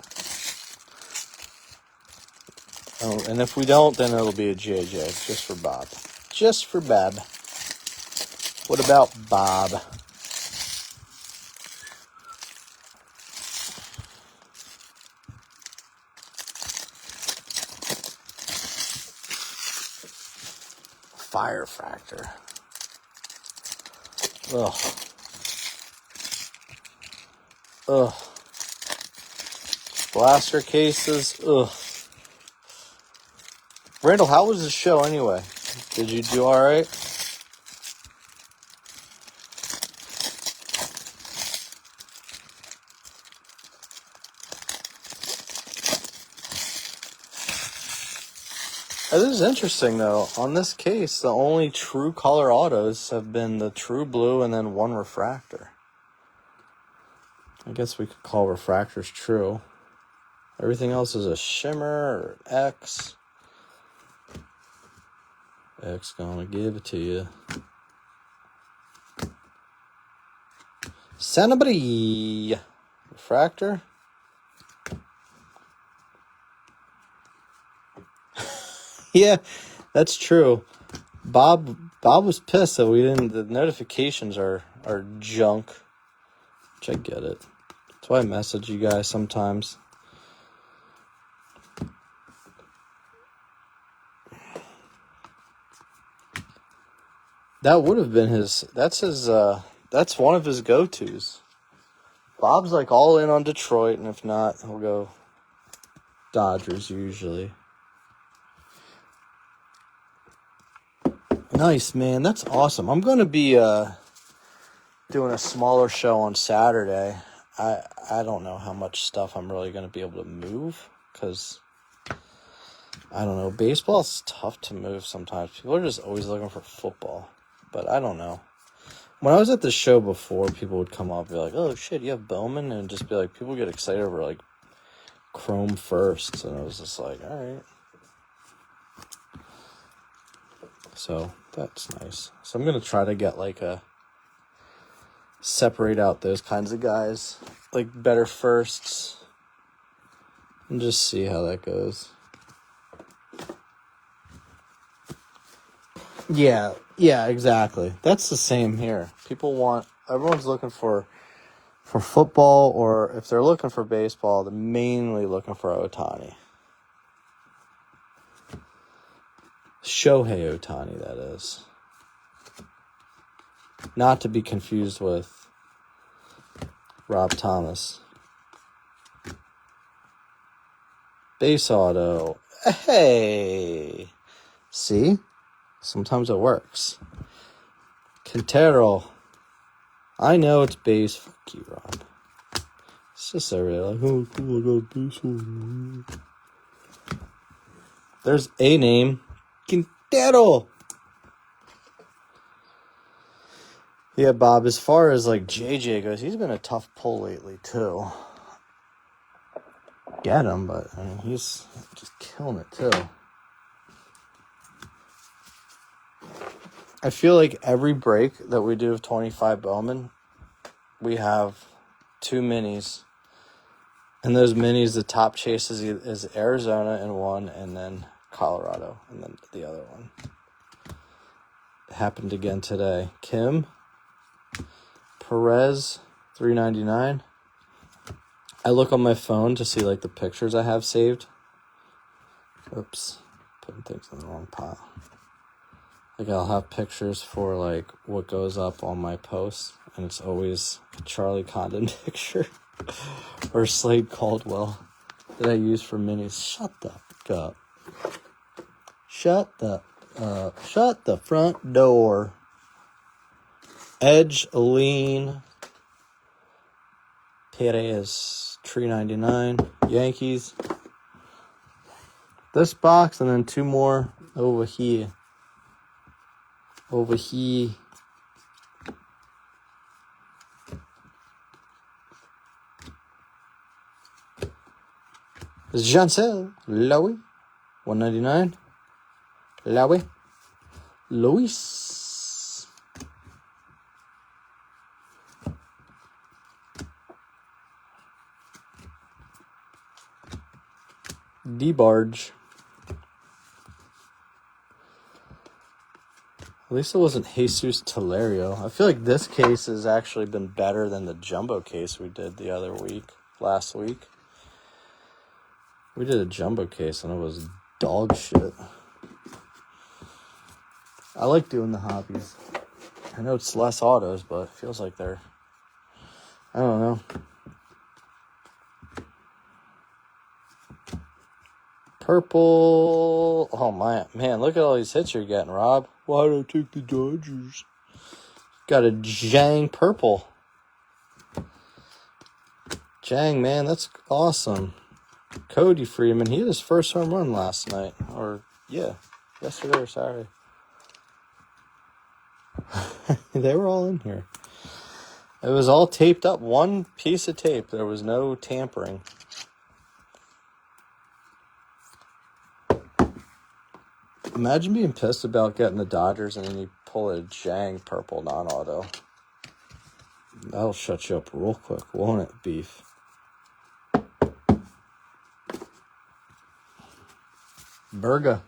Oh, and if we don't, then it'll be a JJ, just for Bob. Just for Bob. What about Bob? Fire Factor. Ugh. Blaster cases. Ugh. Randall, how was the show anyway? Did you do alright? This is interesting though. On this case, the only true color autos have been the true blue and then one refractor. I guess we could call refractors true. Everything else is a shimmer or X. X gonna give it to you. Somebody. Refractor. Yeah, that's true. Bob was pissed that we didn't. The notifications are junk, which I get it. That's why I message you guys sometimes. That would have been his. That's one of his go-tos. Bob's like all in on Detroit, and if not, he'll go Dodgers usually. Nice, man. That's awesome. I'm going to be doing a smaller show on Saturday. I don't know how much stuff I'm really going to be able to move because, I don't know, baseball's tough to move sometimes. People are just always looking for football, but I don't know. When I was at the show before, people would come up and be like, oh, shit, you have Bowman? And just be like, people get excited over, like, chrome firsts. And I was just like, all right. So that's nice. So I'm going to try to get separate out those kinds of guys, like better firsts, and just see how that goes. Yeah, exactly. That's the same here. Everyone's looking for football, or if they're looking for baseball, they're mainly looking for Ohtani. Shohei Ohtani, that is. Not to be confused with Rob Thomas. Base auto. Hey! See? Sometimes it works. Quintero. I know it's base. Fuck you, Rob. It's just so really like, oh, cool, I got a base auto. There's a name. Quintero. Yeah, Bob, as far as like JJ goes, he's been a tough pull lately too. Get him, but I mean, he's just killing it too. I feel like every break that we do of 25 Bowman, we have 2 minis. And those minis, the top chase is Arizona in one, and then Colorado, and then the other one. It happened again today. Kim, Perez, $3.99. I look on my phone to see like the pictures I have saved. Oops, putting things in the wrong pile. Like I'll have pictures for like what goes up on my posts, and it's always a Charlie Condon picture or Slade Caldwell that I use for minis. Shut the fuck up. Shut the front door. Edge Lean Perez, $3.99. Yankees. This box and then 2 more over here. Over here. Jancel Lowy, $1.99. Lowy. Luis. DeBarge. At least it wasn't Jesus Telerio. I feel like this case has actually been better than the jumbo case we did last week. We did a jumbo case and it was dog shit. I like doing the hobbies. I know it's less autos, but it feels like they're, I don't know. Purple. Oh, man, look at all these hits you're getting, Rob. Why don't I take the Dodgers? Got a Jang purple. Jang, man, that's awesome. Cody Freeman, he had his first home run last night. Yesterday or Saturday. They were all in here. It was all taped up. One piece of tape. There was no tampering. Imagine being pissed about getting the Dodgers and then you pull a Jang purple non-auto. That'll shut you up real quick, won't it, Beef? Berga.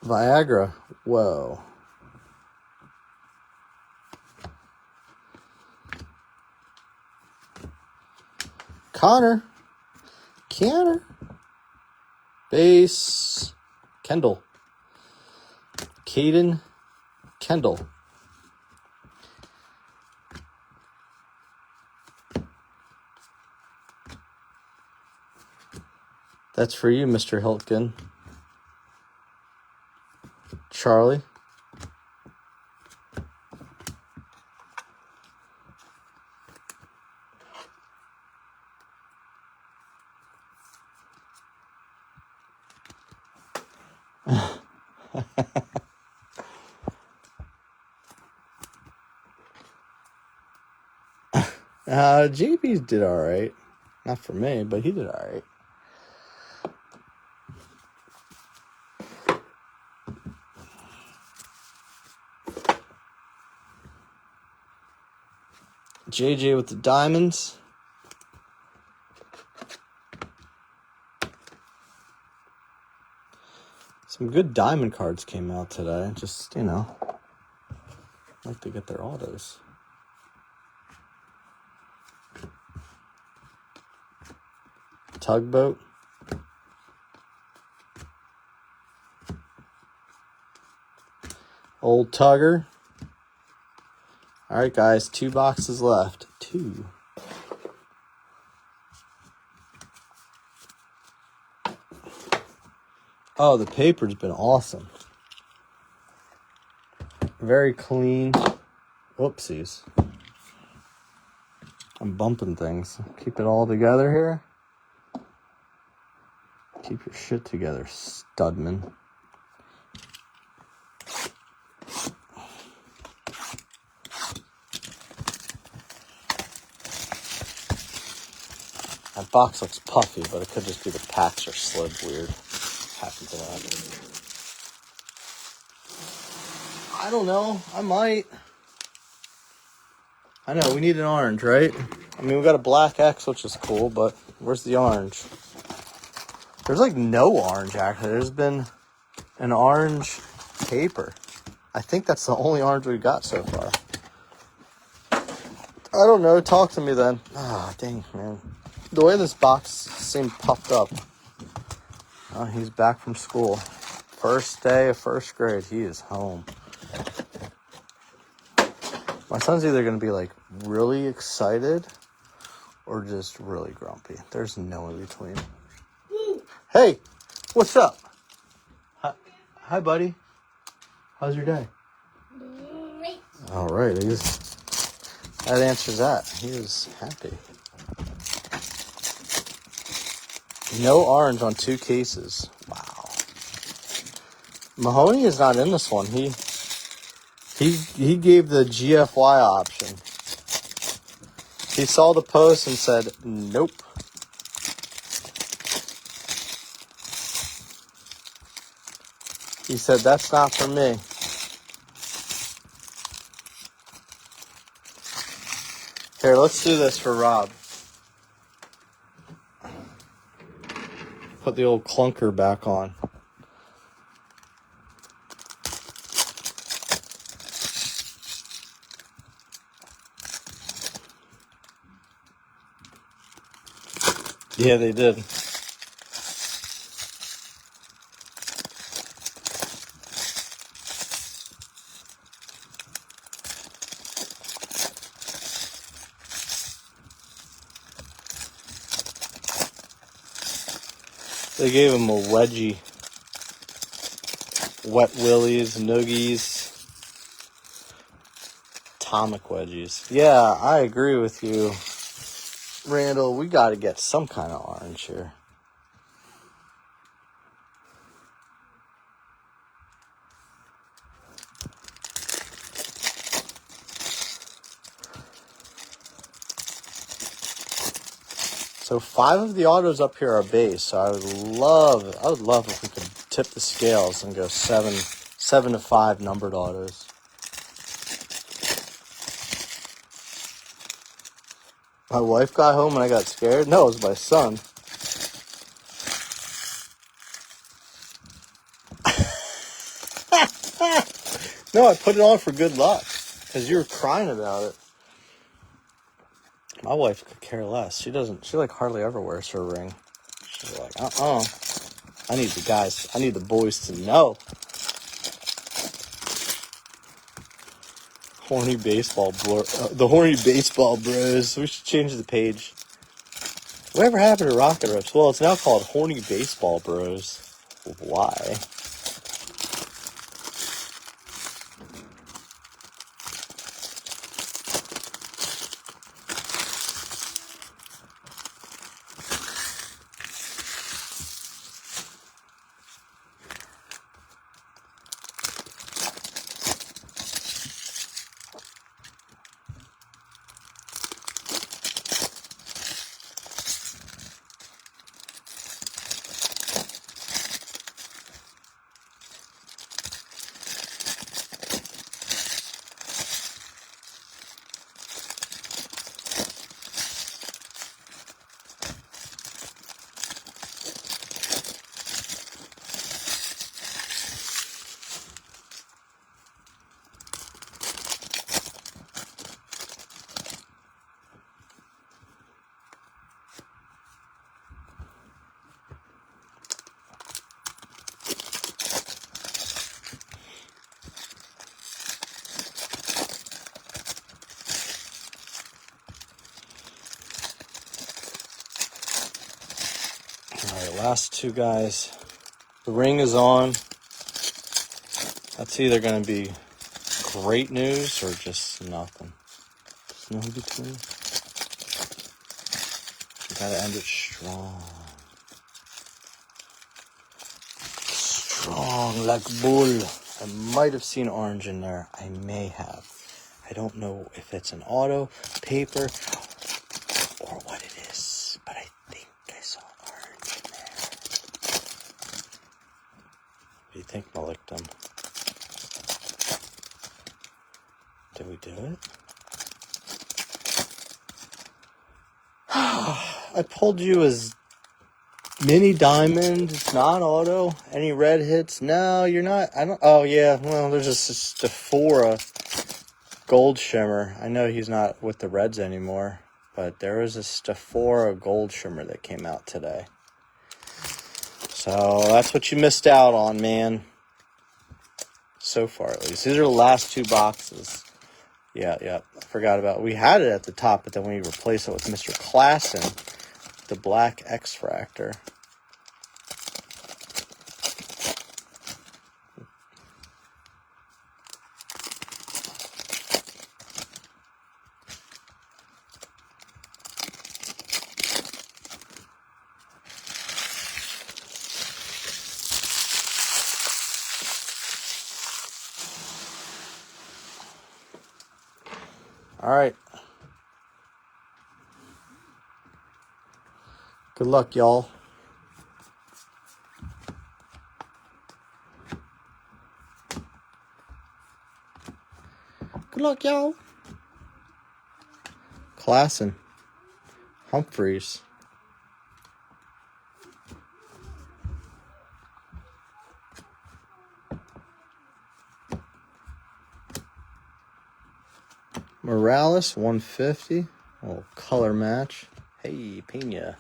Viagra. Whoa. Connor. Canner. Base. Kendall. Caden. Kendall. That's for you, Mr. Hiltgen. Charlie. JB did all right. Not for me, but he did all right. JJ with the diamonds. Some good diamond cards came out today. Just, like to get their autos. Tugboat. Old Tugger. All right, guys, 2 boxes left. 2. Oh, the paper's been awesome. Very clean. Whoopsies. I'm bumping things. Keep it all together here. Keep your shit together, Studman. That box looks puffy, but it could just be the packs are slid weird. Happens a lot. I don't know. I might. I know, we need an orange, right? I mean, we got a black X, which is cool, but where's the orange? There's like no orange, actually. There's been an orange paper. I think that's the only orange we've got so far. I don't know. Talk to me then. Ah, dang, man. The way this box seemed puffed up. Oh, he's back from school. First day of first grade. He is home. My son's either going to be like really excited or just really grumpy. There's no in between. Hey, what's up? Hi, buddy. How's your day? All right. That answers that. He was happy. No orange on 2 cases. Wow. Mahoney is not in this one. He gave the GFY option. He saw the post and said, nope. He said, that's not for me. Here, let's do this for Rob. Put the old clunker back on. Yeah, they did. They gave him a wedgie. Wet Willies, Noogies, Atomic Wedgies. Yeah, I agree with you, Randall. We got to get some kind of orange here. So 5 of the autos up here are base. So I would love if we could tip the scales and go 7 to 5 numbered autos. My wife got home and I got scared. No, it was my son. No, I put it on for good luck because you were crying about it. My wife could care less. She like hardly ever wears her ring. She's like, I need the boys to know. The horny baseball bros. We should change the page. Whatever happened to Rocket Rips? Well, it's now called Horny Baseball Bros. Why? Last 2 guys. The ring is on. That's either going to be great news or just nothing. There's no in between. You got to end it strong. Strong like bull. I might have seen orange in there. I may have. I don't know if it's an auto, paper, or what it is. But I think I saw orange in there. What do you think, Malikdom? Did we do it? I pulled you as mini diamond. It's not auto. Any red hits? No, you're not. I don't. Oh yeah. Well, there's just a Sephora gold shimmer. I know he's not with the Reds anymore, but there was a Sephora gold shimmer that came out today. So that's what you missed out on, man. So far, at least. These are the last 2 boxes. Yeah. I forgot about it. We had it at the top, but then we replaced it with Mr. Klassen, the black X-Fractor. All right. Good luck, y'all. Good luck, y'all. Klassen. Humphreys. Morales, 150. Oh, color match. Hey, Pena.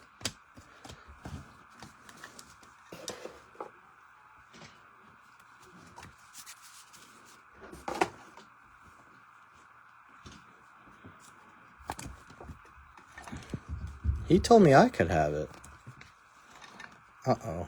He told me I could have it. Uh-oh.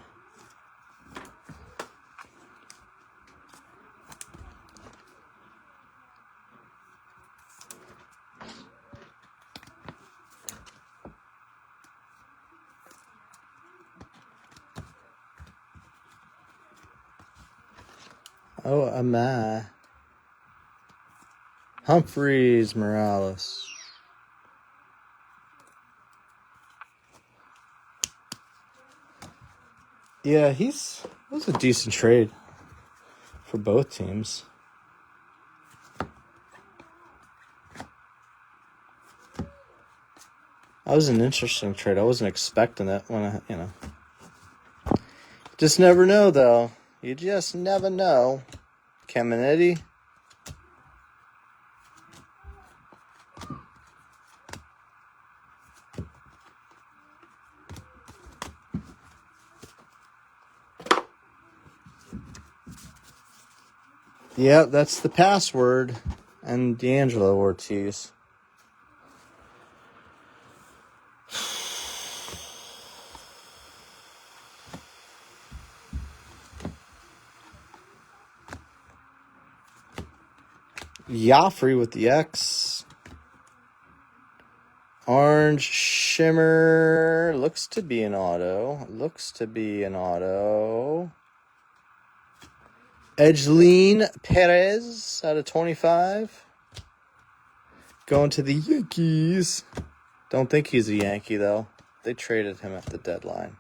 Oh, am I? Humphreys, Morales. Yeah, that was a decent trade for both teams. That was an interesting trade. I wasn't expecting it when Just never know, though. You just never know. Caminetti. Yep, that's the password. And D'Angelo Ortiz. Joffrey with the X. Orange Shimmer. Looks to be an auto. Edgeline Perez out of 25. Going to the Yankees. Don't think he's a Yankee, though. They traded him at the deadline,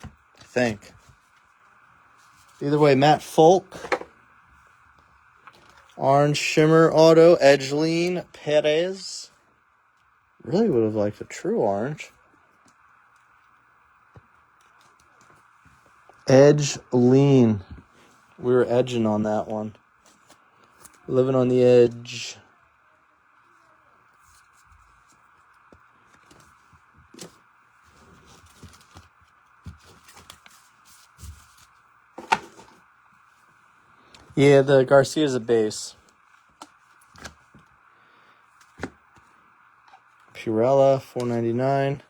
I think. Either way, Matt Folk. Orange Shimmer Auto. Edgeline Perez. Really would have liked a true orange. Edge Lean. We were edging on that one. Living on the edge. Yeah, the Garcia's a base. Purella, $4.99.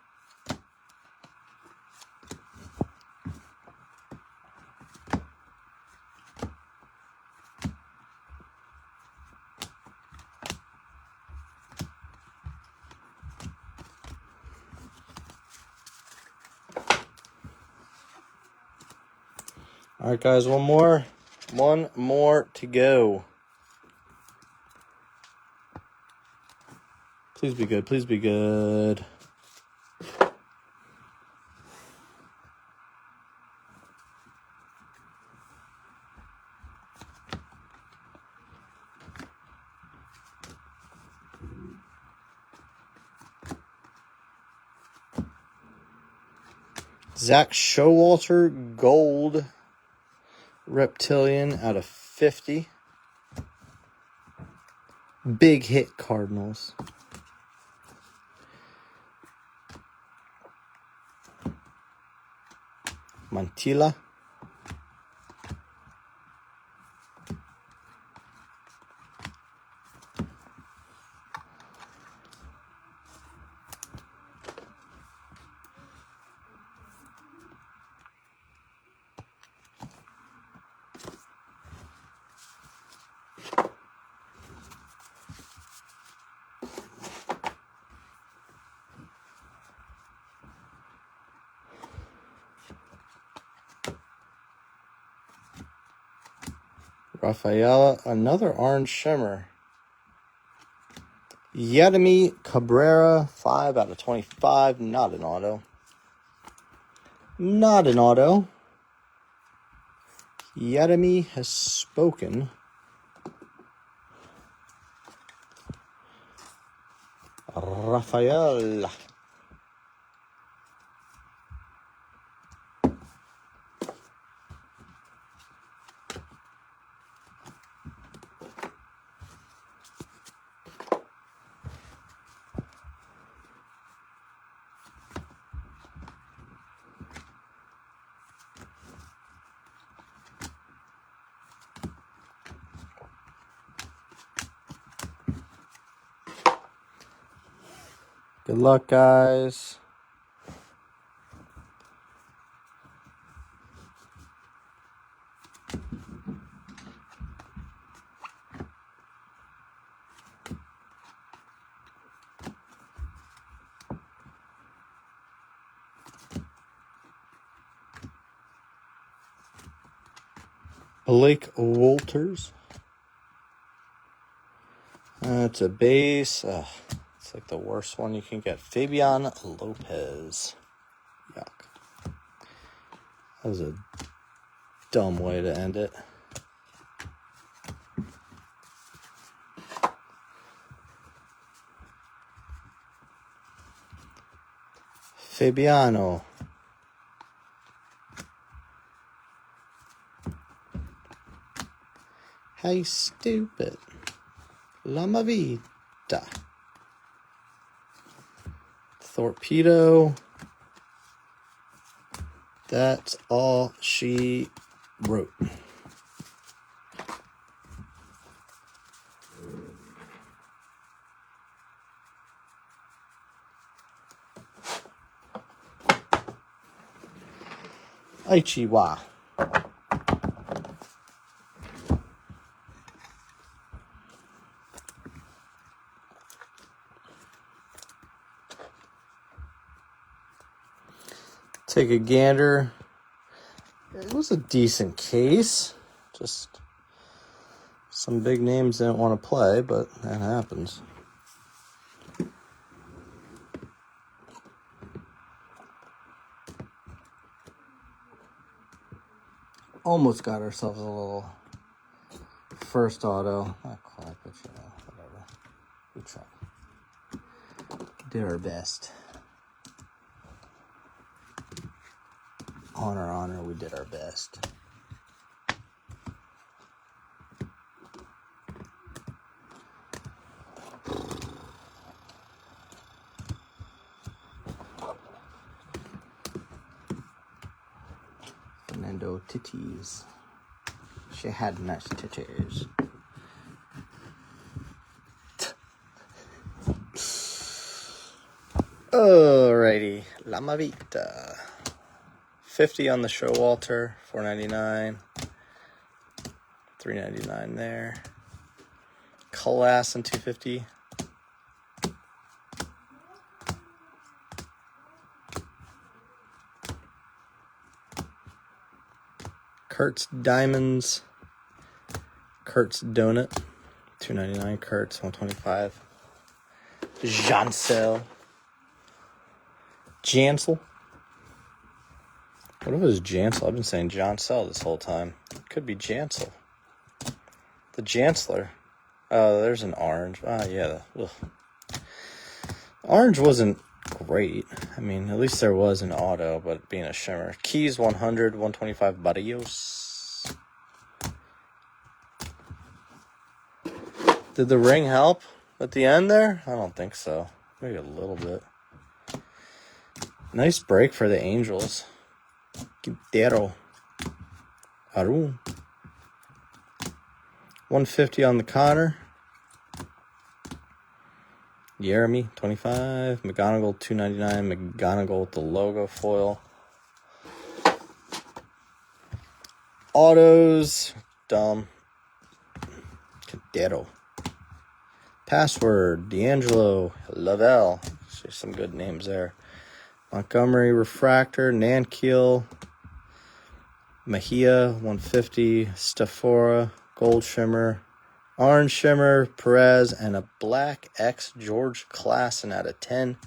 All right, guys, one more to go. Please be good. Please be good. Zach Showalter, gold. Reptilian out of 50. Big hit Cardinals. Mantilla. Rafaela, another orange shimmer. Yadimi Cabrera, 5 out of 25. Not an auto. Not an auto. Yadimi has spoken. Rafael. Good luck, guys. Blake Walters. That's a base. It's like the worst one you can get. Fabian Lopez. Yuck. That was a dumb way to end it. Fabiano. Hey, stupid. La Vida. Torpedo. That's all she wrote. Aichiwa. Take a gander. It was a decent case. Just some big names didn't want to play, but that happens. Almost got ourselves a little first auto. Not quite, but you know, whatever. We tried. Did our best. Honor, we did our best. Fernando titties. She had nice titties. Alrighty, La Mavita. 50 on the Showalter, $4.99, $3.99 there. Class and 250. Kurtz Diamonds, Kurtz Donut, $2.99. Kurtz, $125. Jansel. What if it was Jansel? I've been saying Jansel this whole time. It could be Jansel. The Chancellor. Oh, there's an orange. Yeah. Ugh. Orange wasn't great. I mean, at least there was an auto, but being a shimmer. Keys 100, 125 Barrios. Did the ring help at the end there? I don't think so. Maybe a little bit. Nice break for the Angels. Quintero. Arun. 150 on the Connor. Jeremy, 25. McGonigal, $2.99. McGonigal with the logo foil. Autos. Dumb. Quintero. Password. D'Angelo. Lavelle. There's some good names there. Montgomery Refractor. Nankiel. Mejia, 150. Stafora. Gold Shimmer. Orange Shimmer, Perez, and a Black X George Klassen out of 10.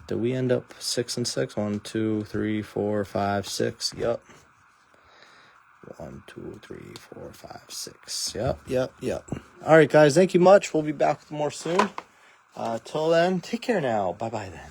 Did we end up 6 and 6? 1, 2, 3, 4, 5, 6. Yup. 1, 2, 3, 4, 5, 6. Yep. All right, guys. Thank you much. We'll be back with more soon. Till then, take care now. Bye-bye then.